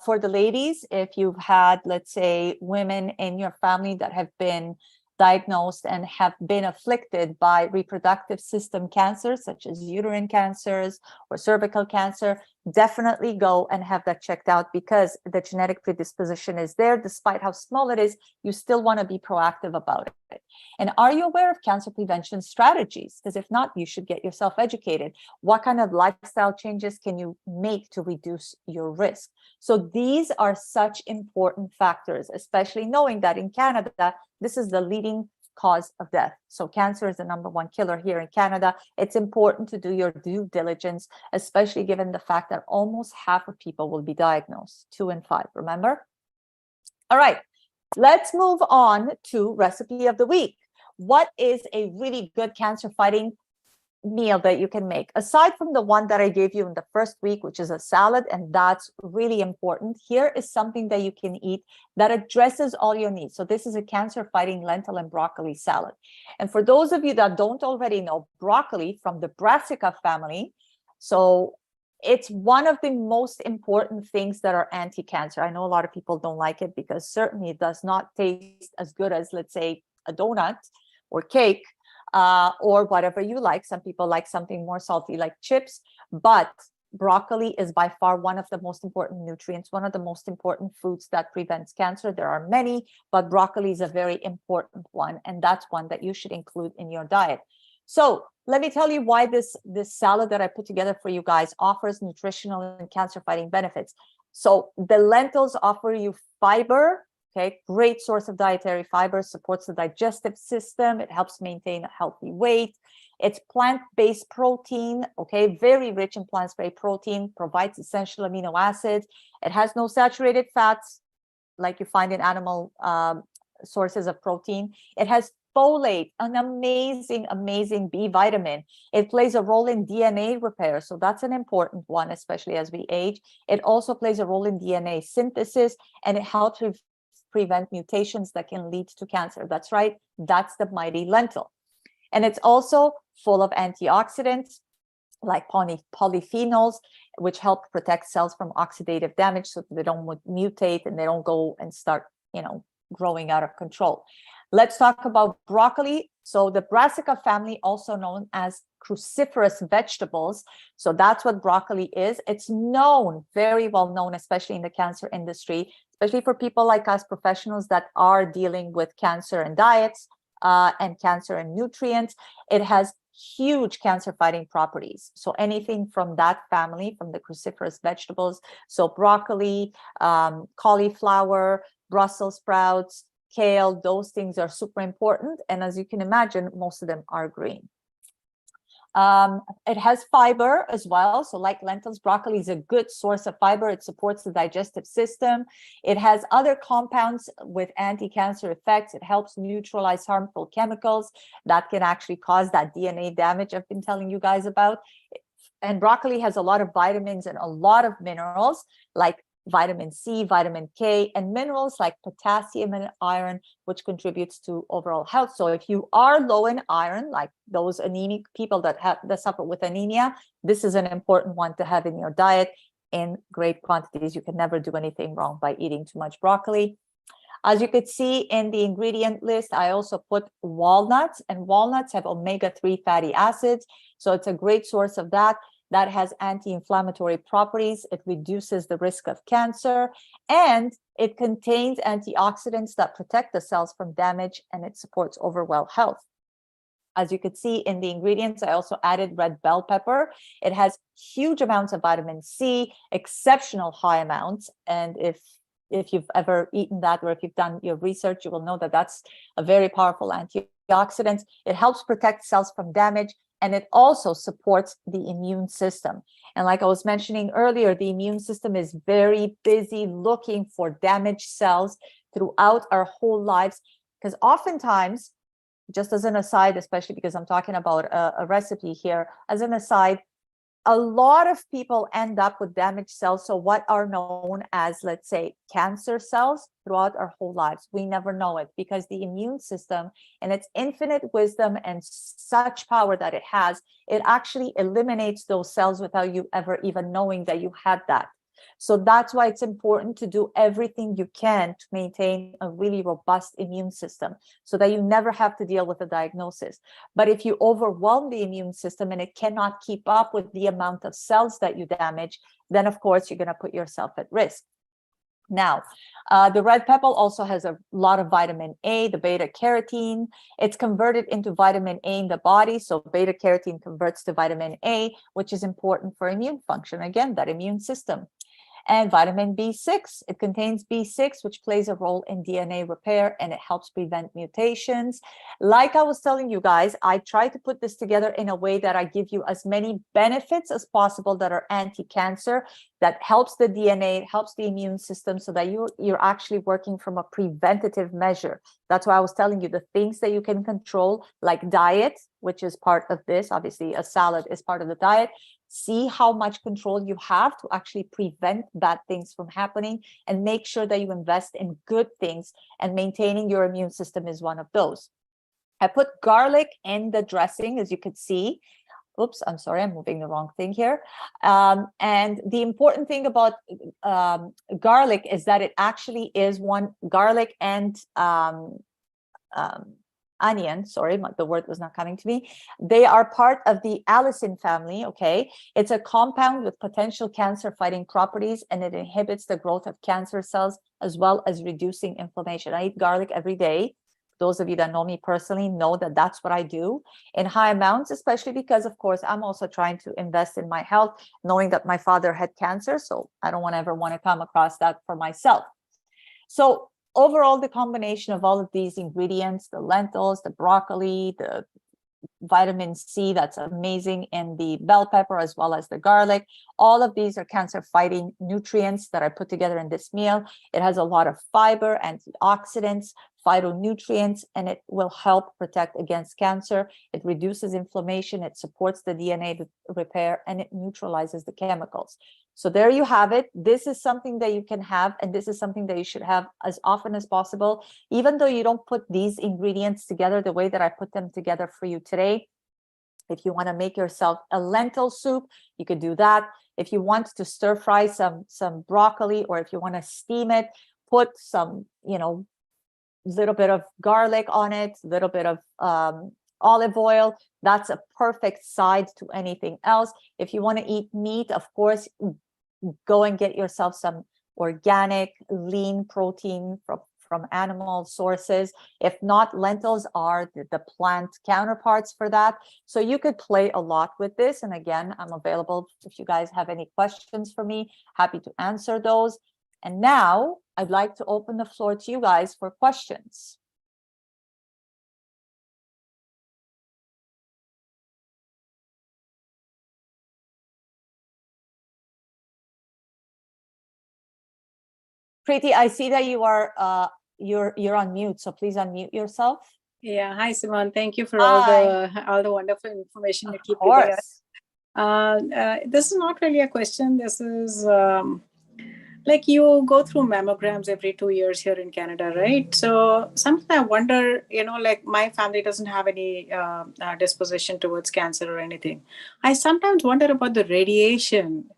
for the ladies, if you've had, let's say, women in your family that have been diagnosed and have been afflicted by reproductive system cancers, such as uterine cancers or cervical cancer, definitely go and have that checked out, because the genetic predisposition is there. Despite how small it is, you still want to be proactive about it. And are you aware of cancer prevention strategies? Because if not, you should get yourself educated. What kind of lifestyle changes can you make to reduce your risk? So these are such important factors, especially knowing that in Canada, this is the leading cause of death. So cancer is the #1 killer here in Canada. It's important to do your due diligence, especially given the fact that almost half of people will be diagnosed, 2 in 5, remember? All right, let's move on to recipe of the week. What is a really good cancer fighting meal that you can make, aside from the one that I gave you in the first week, which is a salad, and that's really important? Here is something that you can eat that addresses all your needs. So this is a cancer fighting lentil and broccoli salad. And for those of you that don't already know, broccoli from the brassica family, so it's one of the most important things that are anti-cancer. I know a lot of people don't like it because certainly it does not taste as good as, let's say, a donut or cake, or whatever you like. Some people like something more salty like chips, but broccoli is by far one of the most important nutrients, one of the most important foods that prevents cancer. There are many, but broccoli is a very important one, and that's one that you should include in your diet. So let me tell you why this salad that I put together for you guys offers nutritional and cancer fighting benefits. So the lentils offer you fiber. Okay, great source of dietary fiber, supports the digestive system. It helps maintain a healthy weight. It's plant-based protein, okay, very rich in plant-based protein, provides essential amino acids. It has no saturated fats like you find in animal sources of protein. It has folate, an amazing B vitamin. It plays a role in DNA repair, so that's an important one, especially as we age. It also plays a role in DNA synthesis, and it helps prevent mutations that can lead to cancer. That's right, that's the mighty lentil. And it's also full of antioxidants like polyphenols, which help protect cells from oxidative damage so that they don't mutate and they don't go and start, growing out of control. Let's talk about broccoli. So the brassica family, also known as cruciferous vegetables. So that's what broccoli is. It's known, very well known, especially in the cancer industry, especially for people like us, professionals that are dealing with cancer and diets and cancer and nutrients. It has huge cancer fighting properties. So anything from that family, from the cruciferous vegetables, so broccoli, cauliflower, Brussels sprouts, kale, those things are super important. And as you can imagine, most of them are green. It has fiber as well. So like lentils, broccoli is a good source of fiber. It supports the digestive system. It has other compounds with anti-cancer effects. It helps neutralize harmful chemicals that can actually cause that DNA damage I've been telling you guys about. And broccoli has a lot of vitamins and a lot of minerals like vitamin C, vitamin K, and minerals like potassium and iron, which contributes to overall health. So if you are low in iron, like those anemic people that suffer with anemia, this is an important one to have in your diet in great quantities. You can never do anything wrong by eating too much broccoli. As you could see in the ingredient list, I also put walnuts, and walnuts have omega-3 fatty acids. So it's a great source of that. That has anti-inflammatory properties. It reduces the risk of cancer, and it contains antioxidants that protect the cells from damage, and it supports overall health. As you could see in the ingredients, I also added red bell pepper. It has huge amounts of vitamin C, exceptional high amounts. And if you've ever eaten that, or if you've done your research, you will know that that's a very powerful antioxidant. It helps protect cells from damage, and it also supports the immune system. And like I was mentioning earlier, the immune system is very busy looking for damaged cells throughout our whole lives, because oftentimes, just as an aside, especially because I'm talking about a recipe here, as an aside, a lot of people end up with damaged cells. So what are known as, let's say, cancer cells throughout our whole lives, we never know it, because the immune system and its infinite wisdom and such power that it has, it actually eliminates those cells without you ever even knowing that you had that. So that's why it's important to do everything you can to maintain a really robust immune system, so that you never have to deal with a diagnosis. But if you overwhelm the immune system and it cannot keep up with the amount of cells that you damage, then of course you're going to put yourself at risk. Now, the red pepper also has a lot of vitamin A, the beta carotene. It's converted into vitamin A in the body. So beta carotene converts to vitamin A, which is important for immune function. Again, that immune system. And vitamin B6, it contains B6, which plays a role in DNA repair, and it helps prevent mutations. Like I was telling you guys, I try to put this together in a way that I give you as many benefits as possible that are anti-cancer, that helps the DNA, helps the immune system, so that you're actually working from a preventative measure. That's why I was telling you the things that you can control, like diet, which is part of this. Obviously, a salad is part of the diet. See how much control you have to actually prevent bad things from happening, and make sure that you invest in good things, and maintaining your immune system is one of those. I put garlic in the dressing, as you could see. Oops, I'm sorry, I'm moving the wrong thing here. And the important thing about garlic is that it actually is garlic and onion, sorry, the word was not coming to me. They are part of the allicin family, okay? It's a compound with potential cancer-fighting properties, and it inhibits the growth of cancer cells, as well as reducing inflammation. I eat garlic every day. Those of you that know me personally know that that's what I do in high amounts, especially because, of course, I'm also trying to invest in my health, knowing that my father had cancer, so I don't ever want to come across that for myself. So overall, the combination of all of these ingredients, the lentils, the broccoli, the vitamin C that's amazing in the bell pepper, as well as the garlic, all of these are cancer fighting nutrients that I put together in this meal. It has a lot of fiber, antioxidants, phytonutrients, and it will help protect against cancer. It reduces inflammation, it supports the DNA repair, and it neutralizes the chemicals. So there you have it. This is something that you can have, and this is something that you should have as often as possible, even though you don't put these ingredients together the way that I put them together for you today. If you want to make yourself a lentil soup, you could do that. If you want to stir fry some broccoli, or if you want to steam it, put some, little bit of garlic on it, a little bit of olive oil. That's a perfect side to anything else. If you want to eat meat, of course, go and get yourself some organic, lean protein from animal sources. If not, lentils are the plant counterparts for that. So you could play a lot with this. And again, I'm available if you guys have any questions for me, happy to answer those. And now I'd like to open the floor to you guys for questions. Preeti, I see that you are you're on mute, so please unmute yourself. Yeah, hi Simone. Thank you for all the wonderful information you keep giving us. This is not really a question. This is like you go through mammograms every 2 years here in Canada, right? So sometimes I wonder, like my family doesn't have any disposition towards cancer or anything. I sometimes wonder about the radiation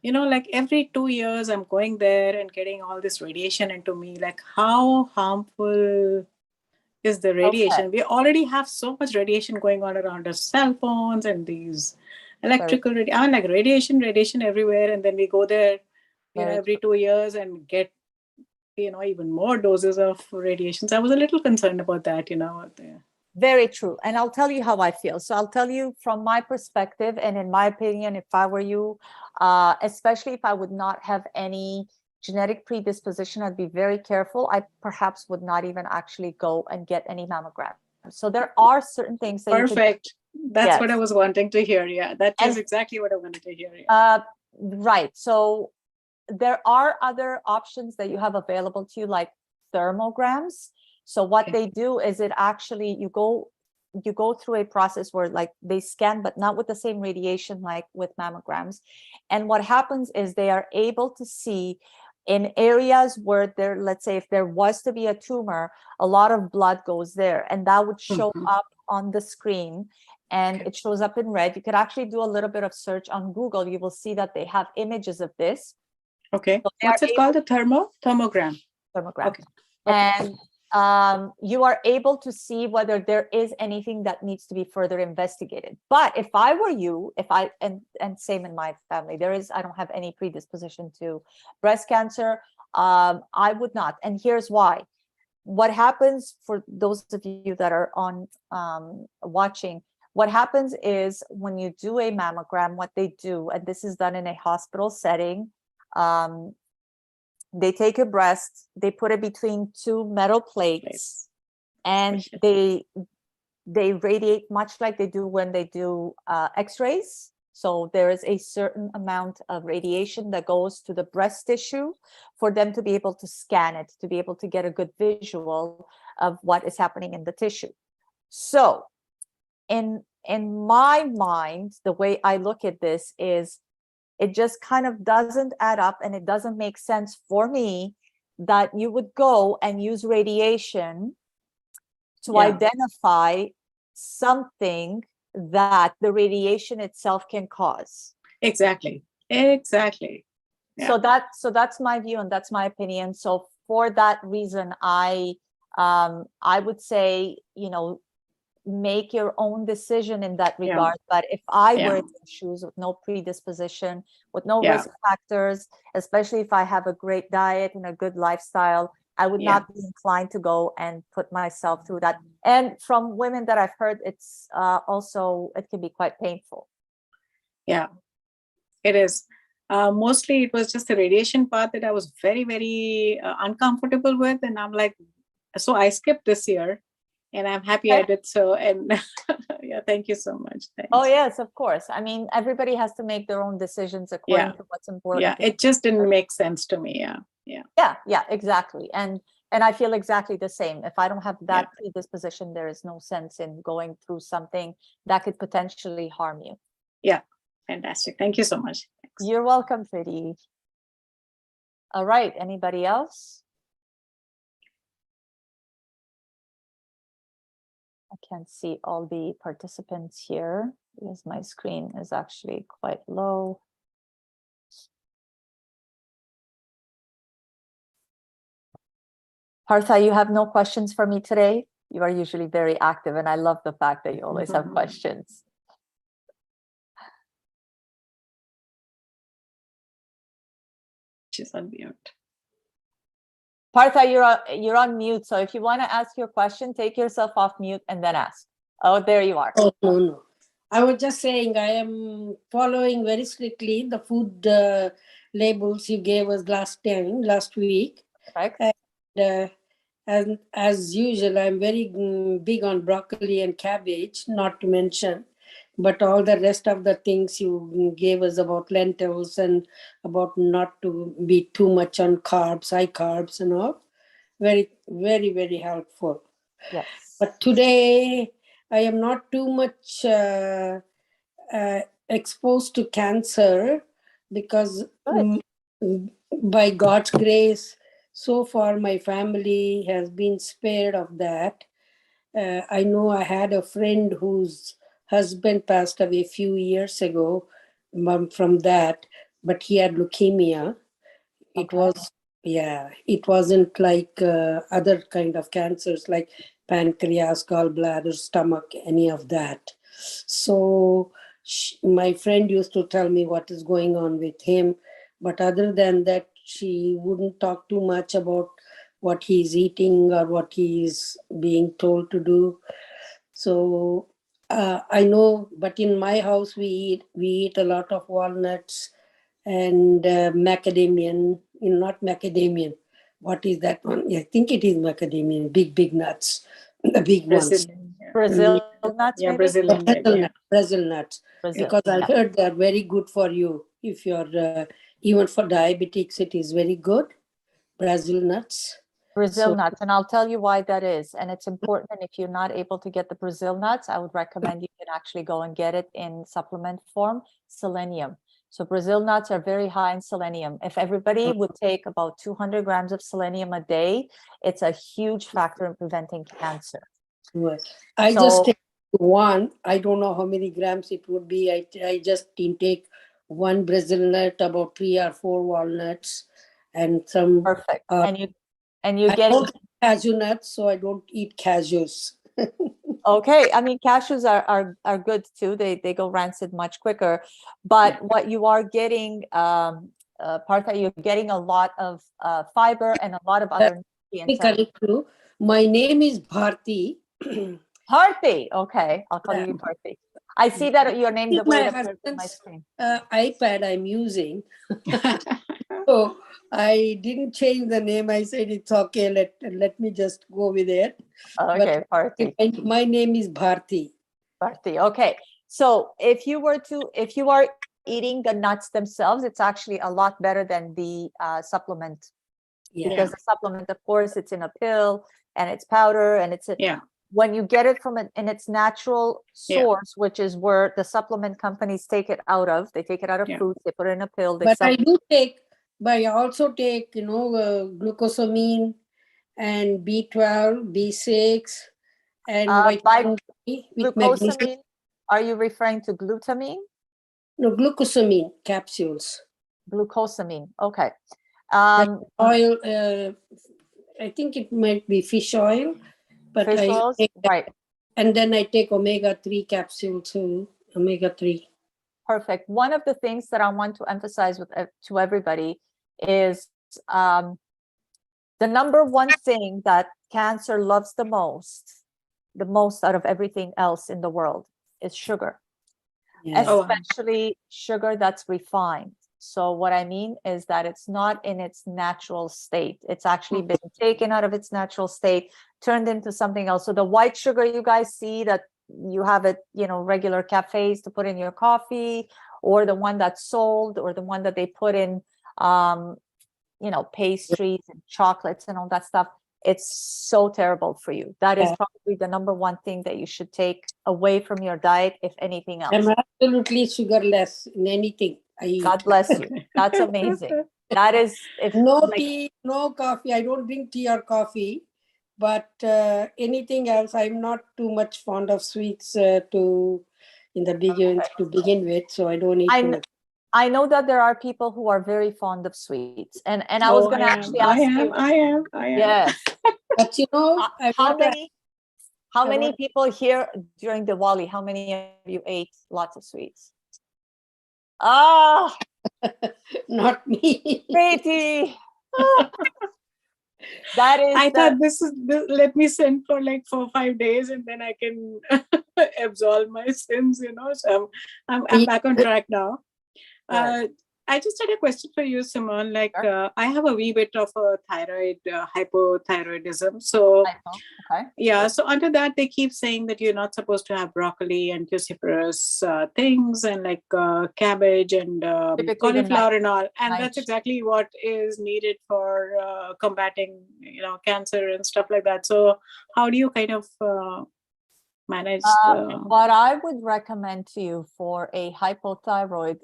like every 2 years I'm going there and getting all this radiation into me. Like, how harmful is the Okay. radiation? We already have so much radiation going on around our cell phones and these Very, electrical I mean, like radiation everywhere, and then we go there, very every true. 2 years and get even more doses of radiation. So I was a little concerned about that. Very true. And I'll tell you how I feel. So I'll tell you from my perspective, and in my opinion, if I were you, especially if I would not have any genetic predisposition, I'd be very careful. I perhaps would not even actually go and get any mammogram. So there are certain things that you could. Perfect. That's what I Yes. was wanting to hear. Yeah, that is And exactly what I wanted to hear. Yeah. right. So there are other options that you have available to you, like thermograms. So what Okay. they do is it actually, you go through a process where like they scan, but not with the same radiation like with mammograms. And what happens is they are able to see in areas where there, let's say if there was to be a tumor, a lot of blood goes there, and that would show Mhm. up on the screen. And Okay. it shows up in red. You could actually do a little bit of search on Google. You will see that they have images of this. Okay. So What's it called? The thermogram. thermogram. Okay. And you are able to see whether there is anything that needs to be further investigated. But if I were you, and same in my family, I don't have any predisposition to breast cancer. I would not. And here's why. What happens for those of you that are on watching, what happens is when you do a mammogram, what they do, and this is done in a hospital setting, they take your breast, they put it between two metal plates, and they radiate much like they do when they do x-rays. So there is a certain amount of radiation that goes to the breast tissue for them to be able to scan it, to be able to get a good visual of what is happening in the tissue. So in my mind, the way I look at this is it just kind of doesn't add up, and it doesn't make sense for me that you would go and use radiation to identify something that the radiation itself can cause. Exactly. Yeah. So that's my view, and that's my opinion. So for that reason, I would say, make your own decision in that regard. But if I were in your shoes with no predisposition, with no risk factors, especially if I have a great diet and a good lifestyle, I would not be inclined to go and put myself through that. And from women that I've heard, it's also, it can be quite painful. Yeah, it is. Mostly it was just the radiation part that I was very, very uncomfortable with. And I'm like, so I skipped this year. And I'm happy I did so. And yeah, thank you so much. Thanks. Oh, yes, of course. I mean, everybody has to make their own decisions according to what's important. Yeah, it just didn't make sense to me. Yeah, exactly. And I feel exactly the same. If I don't have that predisposition, there is no sense in going through something that could potentially harm you. Yeah, fantastic. Thank you so much. Thanks. You're welcome, Preeti. All right, anybody else? I can't see all the participants here because my screen is actually quite low. Partha, you have no questions for me today? You are usually very active, and I love the fact that you always have questions. She's on mute. Partha, you're on mute. So if you want to ask your question, take yourself off mute and then ask. Oh, there you are. Oh, no. I was just saying I am following very strictly the food labels you gave us last week. Correct. And as usual, I'm very big on broccoli and cabbage, not to mention, but all the rest of the things you gave us about lentils and about not to be too much on carbs, high carbs and all, very, very, very helpful. Yes. But today I am not too much exposed to cancer because by God's grace, so far my family has been spared of that. I know I had a friend whose husband passed away a few years ago from that, but he had leukemia. It Okay. was, yeah, it wasn't like other kind of cancers like pancreas, gallbladder, stomach, any of that. So my friend used to tell me what is going on with him. But other than that, she wouldn't talk too much about what he's eating or what he's being told to do. So I know, but in my house we eat a lot of walnuts and macadamian, not macadamian. What is that one? Yeah, I think it is macadamian, big nuts, the big ones. Brazilian, yeah. Brazil nuts, Yeah, maybe? Brazilian, yeah. Brazil nuts, Brazil. because I Yeah. heard they are very good for you. If you're even for diabetics, it is very good. Brazil nuts. Brazil So- nuts, and I'll tell you why that is. And it's important. And if you're not able to get the Brazil nuts, I would recommend you can actually go and get it in supplement form, selenium. So Brazil nuts are very high in selenium. If everybody would take about 200 grams of selenium a day, it's a huge factor in preventing cancer. I So- just take one. I don't know how many grams it would be. I just intake one Brazil nut, about 3 or 4 walnuts, and some. Perfect. Uh, And you I get don't eat cashew nuts, so I don't eat cashews. okay. I mean, cashews are good too. They go rancid much quicker. But what you are getting, Partha, you're getting a lot of fiber and a lot of other nutrients. Correct you. My name is Bharti. Bharti. Okay, I'll call you Bharti. I see that your name the way My it appears on my husband's screen. iPad I'm using. So I didn't change the name. I said it's okay. Let me just go with it. Okay, Bharti. My name is Bharti. Bharti. Okay. So if you are eating the nuts themselves, it's actually a lot better than the supplement. Yeah. Because the supplement, of course, it's in a pill and it's powder and it's Yeah. when you get it from in its natural Yeah. source, which is where the supplement companies take it out of. They take it out of Yeah. foods, they put it in a pill. They But sell I do take, but I also take, glucosamine and B12, B6, and by vitamin D with magnesium. glucosamine. Are you referring to glutamine? No, glucosamine capsules. Glucosamine. Okay. Oil, I think it might be fish oil, but Fish oils, right. and then I take omega-3 capsules too, omega-3. Perfect. One of the things that I want to emphasize to everybody is the number one thing that cancer loves the most out of everything else in the world is sugar, Yeah. Oh, wow. especially sugar that's refined. So what I mean is that it's not in its natural state. It's actually been taken out of its natural state, turned into something else. So the white sugar you guys see that you have it, regular cafes to put in your coffee, or the one that's sold, or the one that they put in, pastries and chocolates and all that stuff. It's so terrible for you. That is probably the number one thing that you should take away from your diet, if anything else. I'm absolutely sugarless in anything I eat. God bless you. That's amazing. That is, if No tea, no coffee. I don't drink tea or coffee, but anything else, I'm not too much fond of sweets to begin with, so I don't eat too much. I know that there are people who are very fond of sweets, and I was going to actually ask you. I am. Yes. But how many people here during Diwali? How many of you ate lots of sweets? Ah, not me. Preeti. That is. I thought this. Let me send for like 4-5 days, and then I can absolve my sins. So I'm back on track now. Right. I just had a question for you, Simone. Like, I have a wee bit of a thyroid hypothyroidism. So, okay. Yeah. So under that, they keep saying that you're not supposed to have broccoli and cruciferous things, and like cabbage and cauliflower and all. And that's exactly what is needed for combating, cancer and stuff like that. So, how do you kind of manage? What I would recommend to you for a hypothyroid,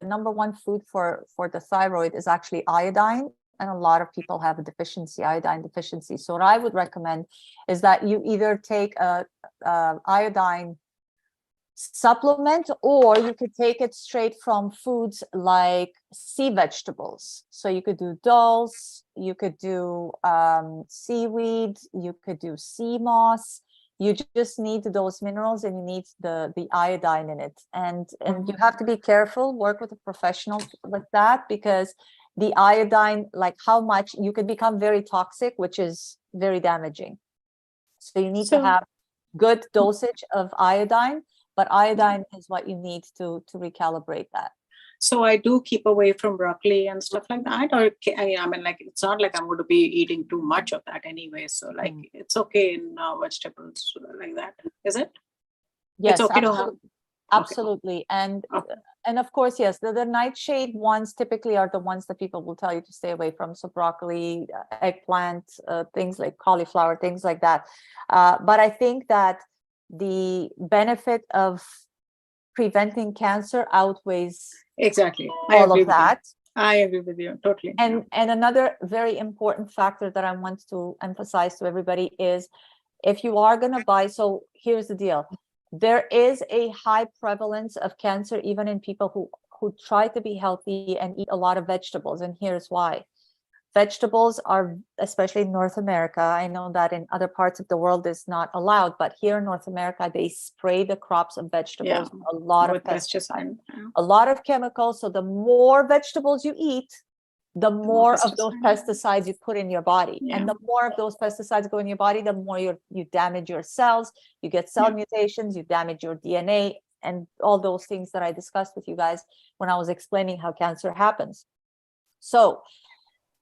the number one food for the thyroid is actually iodine, and a lot of people have a iodine deficiency. So what I would recommend is that you either take a iodine supplement, or you could take it straight from foods like sea vegetables. So you could do dulse, you could do seaweed, you could do sea moss. You just need those minerals, and you need the iodine in it. And you have to be careful, work with a professional with that, because the iodine, like how much, you could become very toxic, which is very damaging. So you need to have good dosage of iodine, but iodine is what you need to recalibrate that. So I do keep away from broccoli and stuff like that, or I mean, like, it's not like I'm going to be eating too much of that anyway. So like, it's okay in vegetables like that, is it? Yes, it's okay absolutely. to have. Absolutely. And of course, yes, the nightshade ones typically are the ones that people will tell you to stay away from. So broccoli, eggplant, things like cauliflower, things like that. But I think that the benefit of preventing cancer outweighs Exactly. all of that. I agree with you totally. And another very important factor that I want to emphasize to everybody is, if you are going to buy, so here's the deal. There is a high prevalence of cancer even in people who try to be healthy and eat a lot of vegetables. And here's why. Vegetables are, especially in North America, I know that in other parts of the world is not allowed, but here in North America, they spray the crops of vegetables with a lot of pesticides, a lot of chemicals. So the more vegetables you eat, the more of those pesticides you put in your body. And the more of those pesticides go in your body, the more you damage your cells, you get cell mutations, you damage your DNA, and all those things that I discussed with you guys when I was explaining how cancer happens. So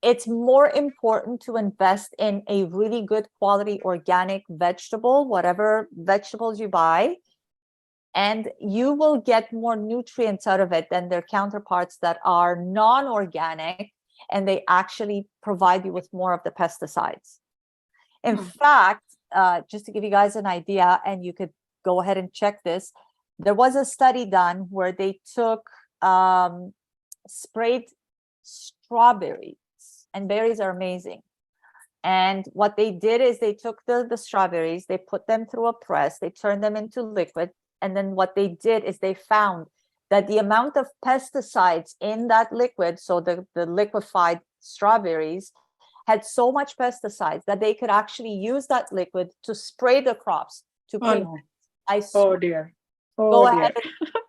it's more important to invest in a really good quality organic vegetable, whatever vegetables you buy, and you will get more nutrients out of it than their counterparts that are non-organic, and they actually provide you with more of the pesticides. In fact, just to give you guys an idea, and you could go ahead and check this, there was a study done where they took sprayed strawberries, and berries are amazing. And what they did is they took the strawberries, they put them through a press, they turned them into liquid. And then what they did is they found that the amount of pesticides in that liquid, so the liquefied strawberries, had so much pesticides that they could actually use that liquid to spray the crops to prevent. Oh dear. Go ahead.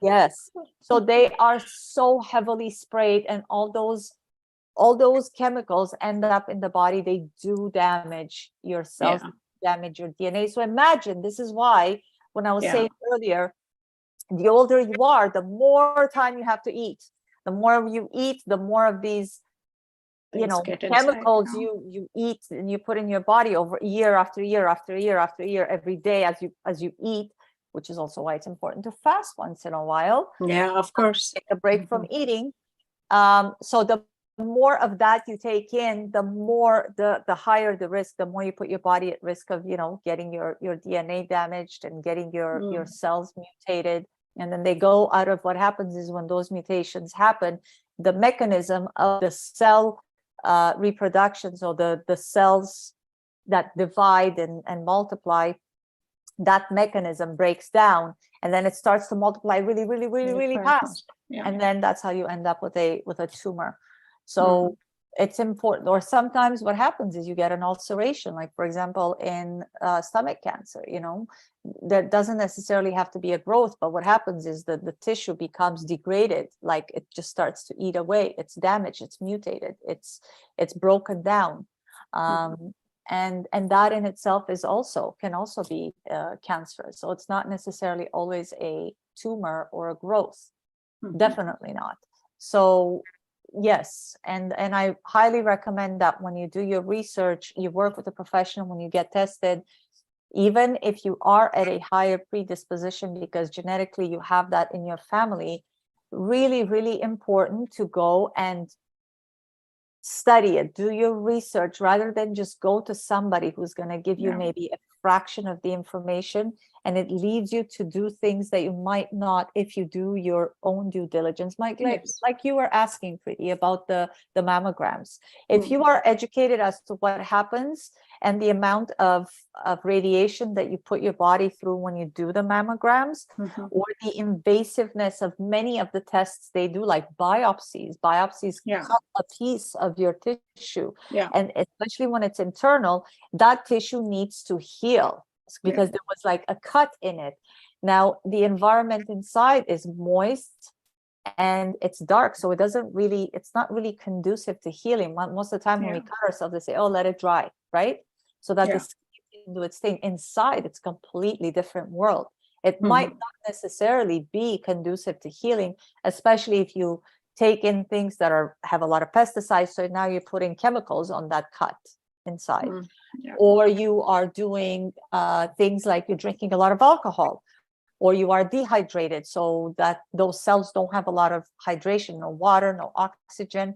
Yes. So they are so heavily sprayed, and all those chemicals end up in the body. They do damage your cells, damage your DNA. So imagine, this is why when I was saying earlier, the older you are, the more time you have to eat. The more you eat, the more of these, chemicals you eat and you put in your body over year after year after year after year, every day as you eat, which is also why it's important to fast once in a while. Yeah, of course. Take a break from eating. So the more of that you take in, the more the higher the risk, the more you put your body at risk of, getting your DNA damaged and getting your cells mutated. And then they go out of, what happens is when those mutations happen, the mechanism of the cell reproduction, so the cells that divide and multiply, that mechanism breaks down, and then it starts to multiply really, really, really, really fast. And then that's how you end up with a tumor. So it's important. Or sometimes what happens is you get an ulceration, like for example in stomach cancer. That doesn't necessarily have to be a growth, but what happens is that the tissue becomes degraded, like it just starts to eat away. It's damaged, it's mutated, it's broken down. And that in itself can also be cancerous. So it's not necessarily always a tumor or a growth. Definitely not. So yes, and I highly recommend that when you do your research, you work with a professional when you get tested, even if you are at a higher predisposition because genetically you have that in your family. Really, really important to go and study it, do your research, rather than just go to somebody who's going to give you maybe a fraction of the information and it leads you to do things that you might not if you do your own due diligence. Like you were asking, Preeti, about the mammograms. If you are educated as to what happens and the amount of radiation that you put your body through when you do the mammograms, or the invasiveness of many of the tests they do, like biopsies cut a piece of your tissue, and especially when it's internal, that tissue needs to heal because there was like a cut in it. Now the environment inside is moist and it's dark, so it's not really conducive to healing. Most of the time when we cut ourselves, they say, oh, let it dry, right? So that the skin can do its thing. Inside, it's completely different world. It might not necessarily be conducive to healing, especially if you take in things that have a lot of pesticides. So now you're putting chemicals on that cut inside. Or you are doing things like you're drinking a lot of alcohol, or you are dehydrated, so that those cells don't have a lot of hydration, no water, no oxygen.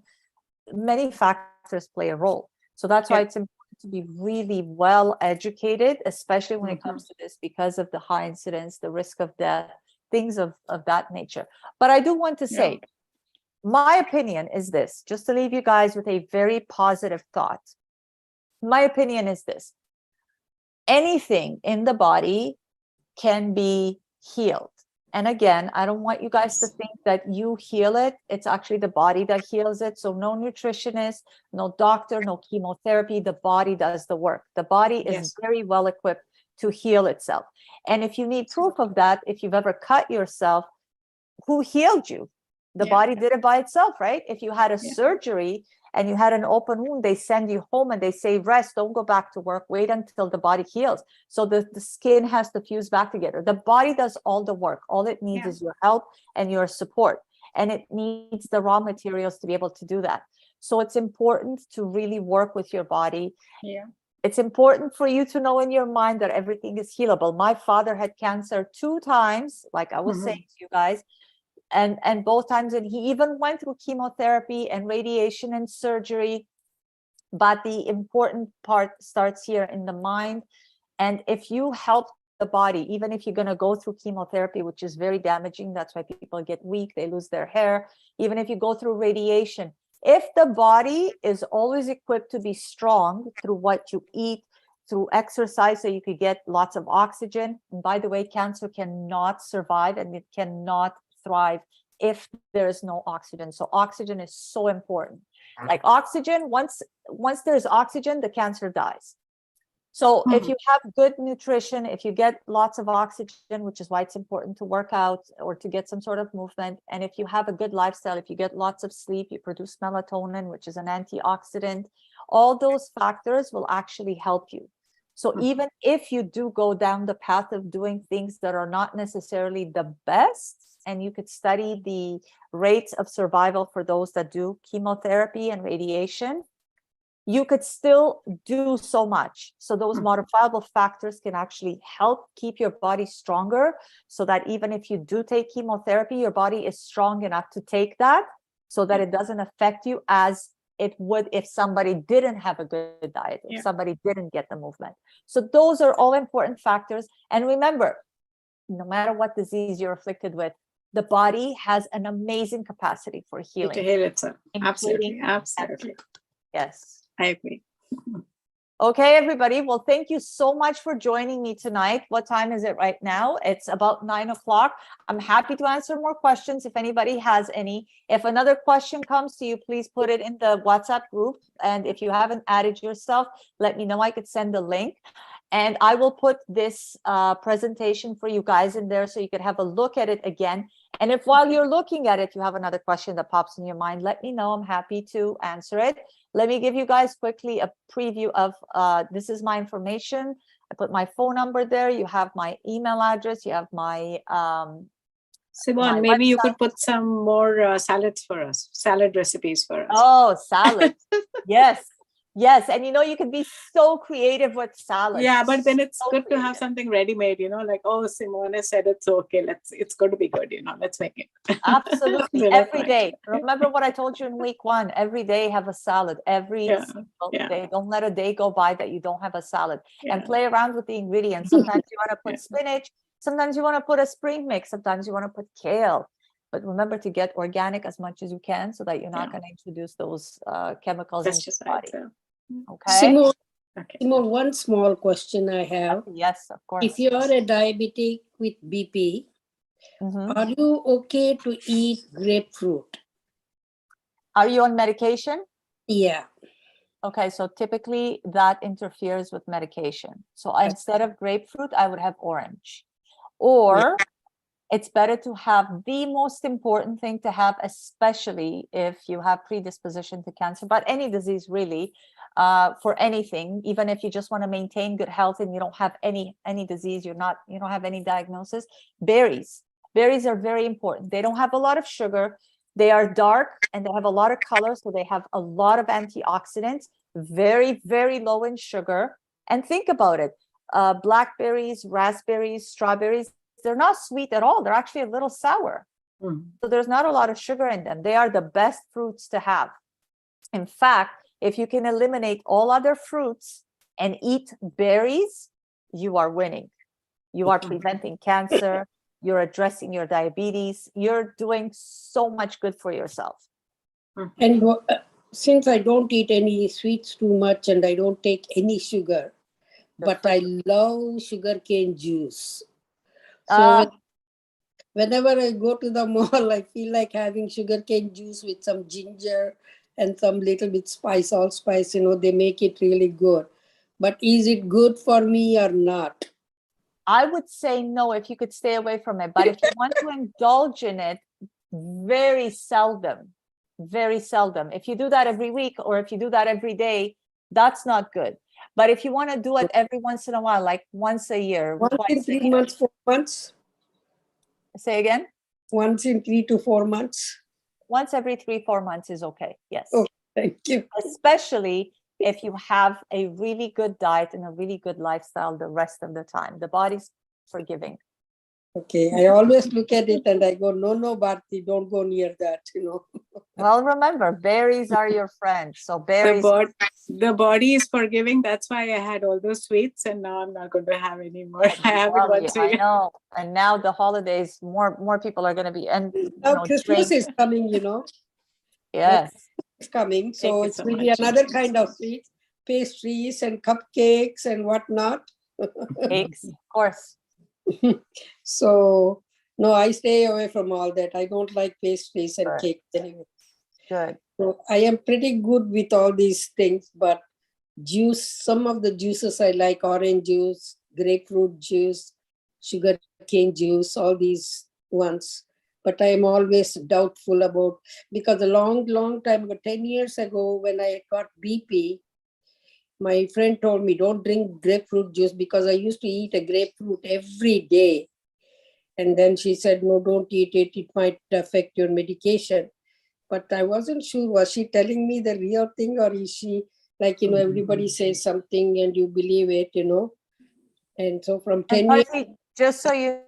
Many factors play a role. So that's why it's important to be really well educated, especially when it comes to this, because of the high incidence, the risk of death, things of that nature. But I do want to say, my opinion is this, just to leave you guys with a very positive thought. My opinion is this: anything in the body can be healed. And again, I don't want you guys to think that you heal it. It's actually the body that heals it. So no nutritionist, no doctor, no chemotherapy. The body does the work. The body is very well equipped to heal itself. And if you need proof of that, if you've ever cut yourself, who healed you? The body did it by itself, right? If you had a surgery and you had an open wound, they send you home and they say, rest, don't go back to work, wait until the body heals. So the skin has to fuse back together. The body does all the work. All it needs is your help and your support. And it needs the raw materials to be able to do that. So it's important to really work with your body. It's important for you to know in your mind that everything is healable. My father had cancer 2 times, like I was saying to you guys. And both times, and he even went through chemotherapy and radiation and surgery. But the important part starts here in the mind. And if you help the body, even if you're going to go through chemotherapy, which is very damaging, that's why people get weak, they lose their hair. Even if you go through radiation, if the body is always equipped to be strong through what you eat, through exercise, so you could get lots of oxygen. And by the way, cancer cannot survive and it cannot thrive if there is no oxygen. So oxygen is so important. Like oxygen, once there's oxygen, the cancer dies. So if you have good nutrition, if you get lots of oxygen, which is why it's important to work out or to get some sort of movement, and if you have a good lifestyle, if you get lots of sleep, you produce melatonin, which is an antioxidant, all those factors will actually help you. So even if you do go down the path of doing things that are not necessarily the best, and you could study the rates of survival for those that do chemotherapy and radiation, you could still do so much. So those modifiable factors can actually help keep your body stronger, so that even if you do take chemotherapy, your body is strong enough to take that, so that it doesn't affect you as it would if somebody didn't have a good diet, if somebody didn't get the movement. So those are all important factors. And remember, no matter what disease you're afflicted with, the body has an amazing capacity for healing. To heal itself. Absolutely. Yes. I agree. Okay, everybody. Well, thank you so much for joining me tonight. What time is it right now? It's about 9 o'clock. I'm happy to answer more questions if anybody has any. If another question comes to you, please put it in the WhatsApp group. And if you haven't added yourself, let me know. I could send the link. And I will put this presentation for you guys in there so you could have a look at it again. And if while you're looking at it, you have another question that pops in your mind, let me know. I'm happy to answer it. Let me give you guys quickly a preview of this is my information. I put my phone number there. You have my email address. You have my Simone, maybe you could put some more salads for us, salad recipes for us. Oh, salad. Yes. Yes, and you can be so creative with salad. Yeah, but then it's so good to have something ready-made, like, oh, Simone said it's okay. It's going to be good, let's make it. Absolutely. Every day. Remember what I told you in week 1, every day have a salad, every single day. Don't let a day go by that you don't have a salad. And play around with the ingredients. Sometimes you want to put spinach, Sometimes you want to put a spring mix. Sometimes you want to put kale. But remember to get organic as much as you can so that you're not going to introduce those chemicals into the body. Okay. Simone, one small question I have. Yes, of course. If you are a diabetic with BP, are you okay to eat grapefruit? Are you on medication? Yeah. Okay, so typically that interferes with medication. So instead of grapefruit, I would have orange. Or it's better to have the most important thing to have, especially if you have predisposition to cancer, but any disease really, for anything, even if you just want to maintain good health and you don't have any disease, you don't have any diagnosis. Berries are very important. They don't have a lot of sugar. They are dark and they have a lot of color, so they have a lot of antioxidants, very, very low in sugar. And think about it, blackberries, raspberries, strawberries, they're not sweet at all. They're actually a little sour. So there's not a lot of sugar in them. They are the best fruits to have. In fact, if you can eliminate all other fruits and eat berries, you are winning. You are preventing cancer. You're addressing your diabetes. You're doing so much good for yourself. And since I don't eat any sweets too much and I don't take any sugar, but I love sugarcane juice. So whenever I go to the mall, I feel like having sugarcane juice with some ginger and some little bit spice, allspice, they make it really good. But is it good for me or not? I would say no if you could stay away from it. But if you want to indulge in it, very seldom. If you do that every week or if you do that every day, that's not good. But if you want to do it every once in a while, like once a year, once in 3 months, 4 months. Say again? Once in 3 to 4 months. Once every 3-4 months is okay. Yes. Oh, thank you. Especially if you have a really good diet and a really good lifestyle the rest of the time. The body's forgiving. Okay, I always look at it and I go, no, Bharti, don't go near that, Well, remember, berries are your friends. So berries. The body is forgiving. That's why I had all those sweets, and now I'm not going to have any more. I have it once a year. I know. And now the holidays, more people are going to be. And now Christmas is coming, Yes. It's coming. So it's really another kind of sweets, pastries and cupcakes and whatnot. Cakes, of course. So no, I stay away from all that. I don't like pastries and cakes anyway. Good. So I am pretty good with all these things, but juice, some of the juices I like, orange juice, grapefruit juice, sugar cane juice, all these ones. But I am always doubtful about, because a long time ago, 10 years ago, when I got BP, my friend told me, don't drink grapefruit juice, because I used to eat a grapefruit every day. And then she said, no, don't eat it. It might affect your medication. But I wasn't sure, was she telling me the real thing, or is she like, everybody says something and you believe it, And so from 10 years. Just so you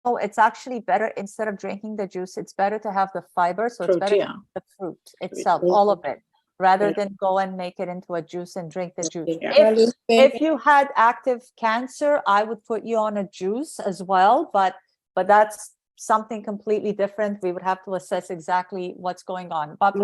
know, it's actually better, instead of drinking the juice, it's better to have the fiber. So it's better to have the fruit itself, all of it, rather than go and make it into a juice and drink the juice. If you had active cancer, I would put you on a juice as well, but that's something completely different. We would have to assess exactly what's going on. But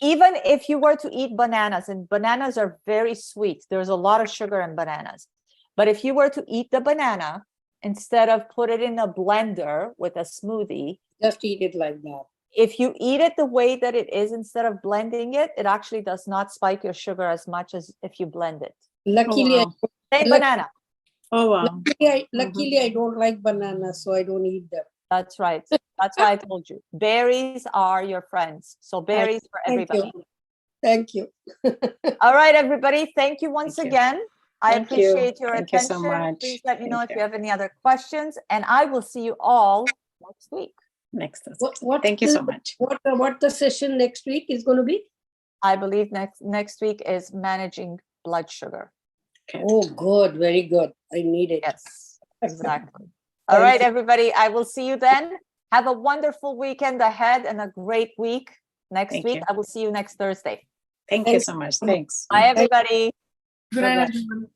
even if you were to eat bananas, and bananas are very sweet, there's a lot of sugar in bananas. But if you were to eat the banana, instead of put it in a blender with a smoothie, just eat it like that. If you eat it the way that it is, instead of blending it, it actually does not spike your sugar as much as if you blend it. Luckily, banana. Oh, wow. Luckily, I don't like bananas, so I don't eat them. That's right. That's why I told you. Berries are your friends. So berries for everybody. Thank you. All right, everybody. Thank you once again. I appreciate your attention. Thank you so much. Please let me know if you have any other questions. And I will see you all next week. Thank you so much. What the session next week is going to be? I believe next week is managing blood sugar. Okay. Oh, good. Very good. I need it. Yes, exactly. All right, everybody. I will see you then. Have a wonderful weekend ahead and a great week next week. I will see you next Thursday. Thank you so much. Thanks. Bye, everybody. Good night, everyone.